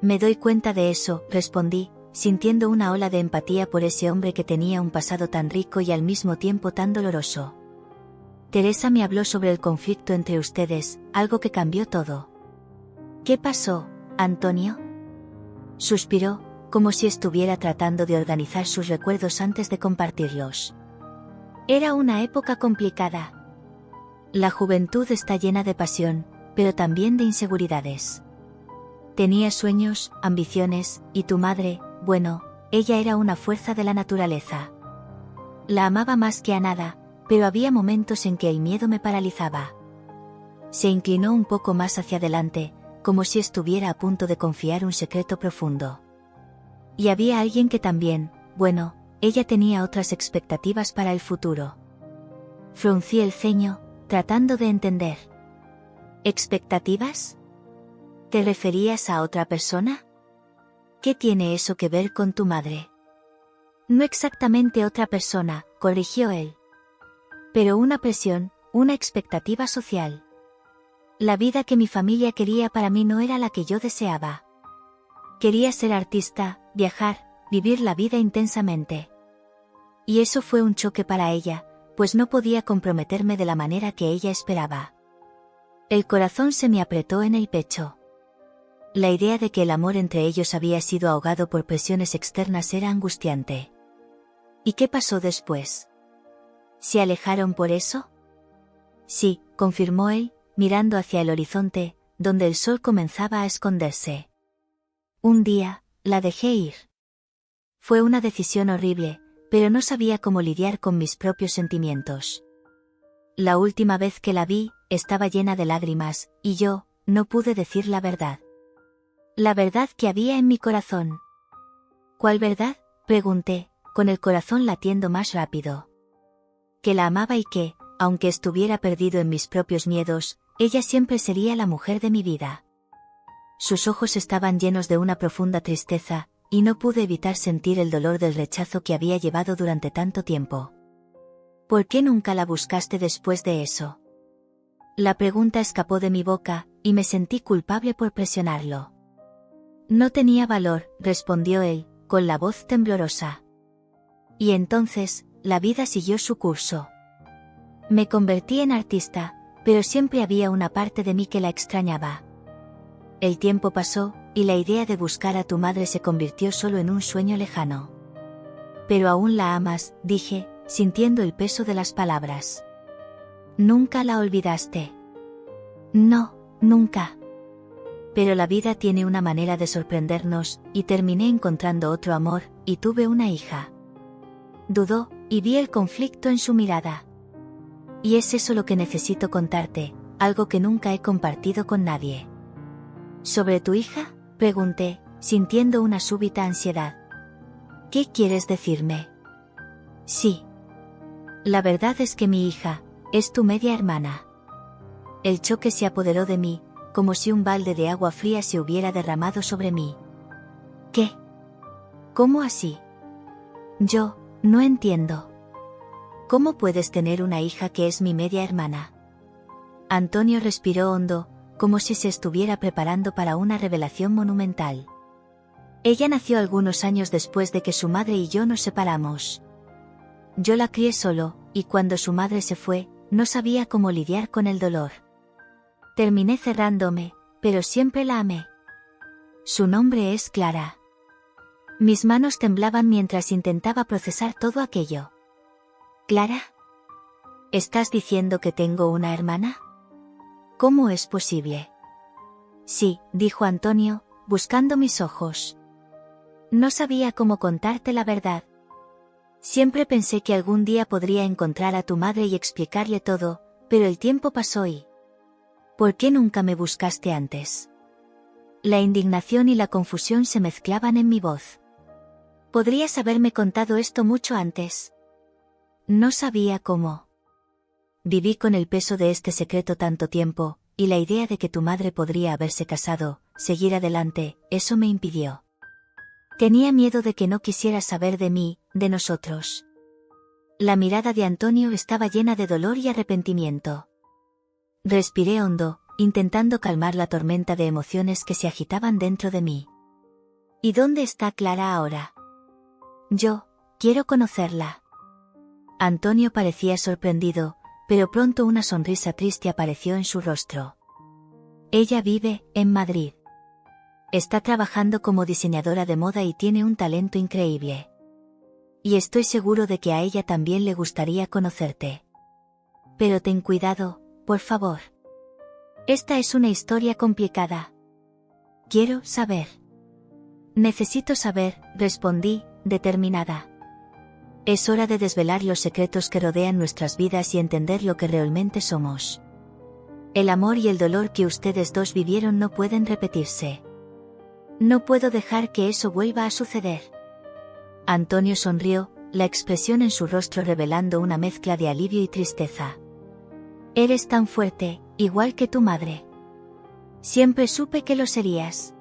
Speaker 1: «Me doy cuenta de eso», respondí, sintiendo una ola de empatía por ese hombre que tenía un pasado tan rico y al mismo tiempo tan doloroso. Teresa me habló sobre el conflicto entre ustedes, algo que cambió todo. ¿Qué pasó, Antonio? Suspiró, como si estuviera tratando de organizar sus recuerdos antes de compartirlos. Era una época complicada. La juventud está llena de pasión, pero también de inseguridades. Tenía sueños, ambiciones, y tu madre, bueno, ella era una fuerza de la naturaleza. La amaba más que a nada, pero había momentos en que el miedo me paralizaba. Se inclinó un poco más hacia adelante, como si estuviera a punto de confiar un secreto profundo. Y había alguien que también, bueno, ella tenía otras expectativas para el futuro. Fruncí el ceño, tratando de entender. ¿Expectativas? ¿Te referías a otra persona? ¿Qué tiene eso que ver con tu madre? No exactamente otra persona, corrigió él. Pero una presión, una expectativa social. La vida que mi familia quería para mí no era la que yo deseaba. Quería ser artista, viajar, vivir la vida intensamente. Y eso fue un choque para ella, pues no podía comprometerme de la manera que ella esperaba. El corazón se me apretó en el pecho. La idea de que el amor entre ellos había sido ahogado por presiones externas era angustiante. ¿Y qué pasó después? ¿Se alejaron por eso? Sí, confirmó él, mirando hacia el horizonte, donde el sol comenzaba a esconderse. Un día, la dejé ir. Fue una decisión horrible, pero no sabía cómo lidiar con mis propios sentimientos. La última vez que la vi, estaba llena de lágrimas, y yo, no pude decir la verdad. La verdad que había en mi corazón. ¿Cuál verdad?, pregunté, con el corazón latiendo más rápido. Que la amaba y que, aunque estuviera perdido en mis propios miedos, ella siempre sería la mujer de mi vida. Sus ojos estaban llenos de una profunda tristeza, y no pude evitar sentir el dolor del rechazo que había llevado durante tanto tiempo. ¿Por qué nunca la buscaste después de eso? La pregunta escapó de mi boca, y me sentí culpable por presionarlo. No tenía valor, respondió él, con la voz temblorosa. Y entonces, la vida siguió su curso. Me convertí en artista, pero siempre había una parte de mí que la extrañaba. El tiempo pasó, y la idea de buscar a tu madre se convirtió solo en un sueño lejano. Pero aún la amas, dije, sintiendo el peso de las palabras. ¿Nunca la olvidaste? No, nunca. Pero la vida tiene una manera de sorprendernos, y terminé encontrando otro amor, y tuve una hija. Dudó, y vi el conflicto en su mirada. Y es eso lo que necesito contarte, algo que nunca he compartido con nadie. ¿Sobre tu hija?, pregunté, sintiendo una súbita ansiedad. ¿Qué quieres decirme? Sí. La verdad es que mi hija, es tu media hermana. El choque se apoderó de mí, como si un balde de agua fría se hubiera derramado sobre mí. ¿Qué? ¿Cómo así? Yo, no entiendo. ¿Cómo puedes tener una hija que es mi media hermana? Antonio respiró hondo, como si se estuviera preparando para una revelación monumental. Ella nació algunos años después de que su madre y yo nos separamos. Yo la crié solo, y cuando su madre se fue, no sabía cómo lidiar con el dolor. Terminé cerrándome, pero siempre la amé. Su nombre es Clara. Mis manos temblaban mientras intentaba procesar todo aquello. ¿Clara? ¿Estás diciendo que tengo una hermana? ¿Cómo es posible? Sí, dijo Antonio, buscando mis ojos. No sabía cómo contarte la verdad. Siempre pensé que algún día podría encontrar a tu madre y explicarle todo, pero el tiempo pasó y... ¿Por qué nunca me buscaste antes? La indignación y la confusión se mezclaban en mi voz. Podrías haberme contado esto mucho antes. No sabía cómo. Viví con el peso de este secreto tanto tiempo, y la idea de que tu madre podría haberse casado, seguir adelante, eso me impidió. Tenía miedo de que no quisieras saber de mí, de nosotros. La mirada de Antonio estaba llena de dolor y arrepentimiento. Respiré hondo, intentando calmar la tormenta de emociones que se agitaban dentro de mí. ¿Y dónde está Clara ahora? Yo, quiero conocerla. Antonio parecía sorprendido, pero pronto una sonrisa triste apareció en su rostro. Ella vive en Madrid. Está trabajando como diseñadora de moda y tiene un talento increíble. Y estoy seguro de que a ella también le gustaría conocerte. Pero ten cuidado, por favor. Esta es una historia complicada. Quiero saber. Necesito saber, respondí, determinada. Es hora de desvelar los secretos que rodean nuestras vidas y entender lo que realmente somos. El amor y el dolor que ustedes dos vivieron no pueden repetirse. No puedo dejar que eso vuelva a suceder. Antonio sonrió, la expresión en su rostro revelando una mezcla de alivio y tristeza. Eres tan fuerte, igual que tu madre. Siempre supe que lo serías.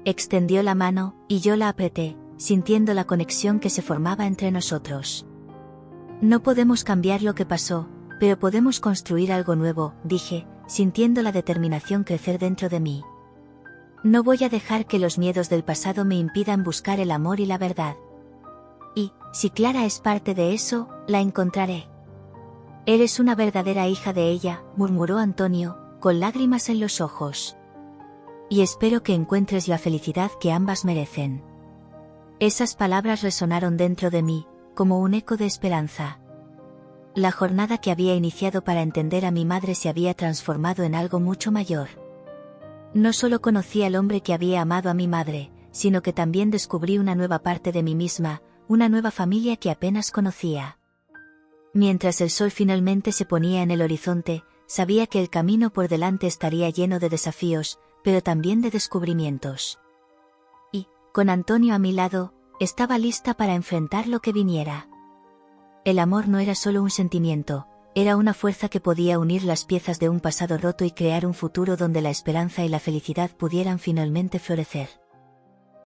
Speaker 1: Extendió la mano, y yo la apreté, sintiendo la conexión que se formaba entre nosotros. No podemos cambiar lo que pasó, pero podemos construir algo nuevo, dije, sintiendo la determinación crecer dentro de mí. No voy a dejar que los miedos del pasado me impidan buscar el amor y la verdad. Y, si Clara es parte de eso, la encontraré. Eres una verdadera hija de ella, murmuró Antonio, con lágrimas en los ojos. Y espero que encuentres la felicidad que ambas merecen. Esas palabras resonaron dentro de mí, como un eco de esperanza. La jornada que había iniciado para entender a mi madre se había transformado en algo mucho mayor. No solo conocí al hombre que había amado a mi madre, sino que también descubrí una nueva parte de mí misma, una nueva familia que apenas conocía. Mientras el sol finalmente se ponía en el horizonte, sabía que el camino por delante estaría lleno de desafíos, pero también de descubrimientos. Y, con Antonio a mi lado, estaba lista para enfrentar lo que viniera. El amor no era solo un sentimiento, era una fuerza que podía unir las piezas de un pasado roto y crear un futuro donde la esperanza y la felicidad pudieran finalmente florecer.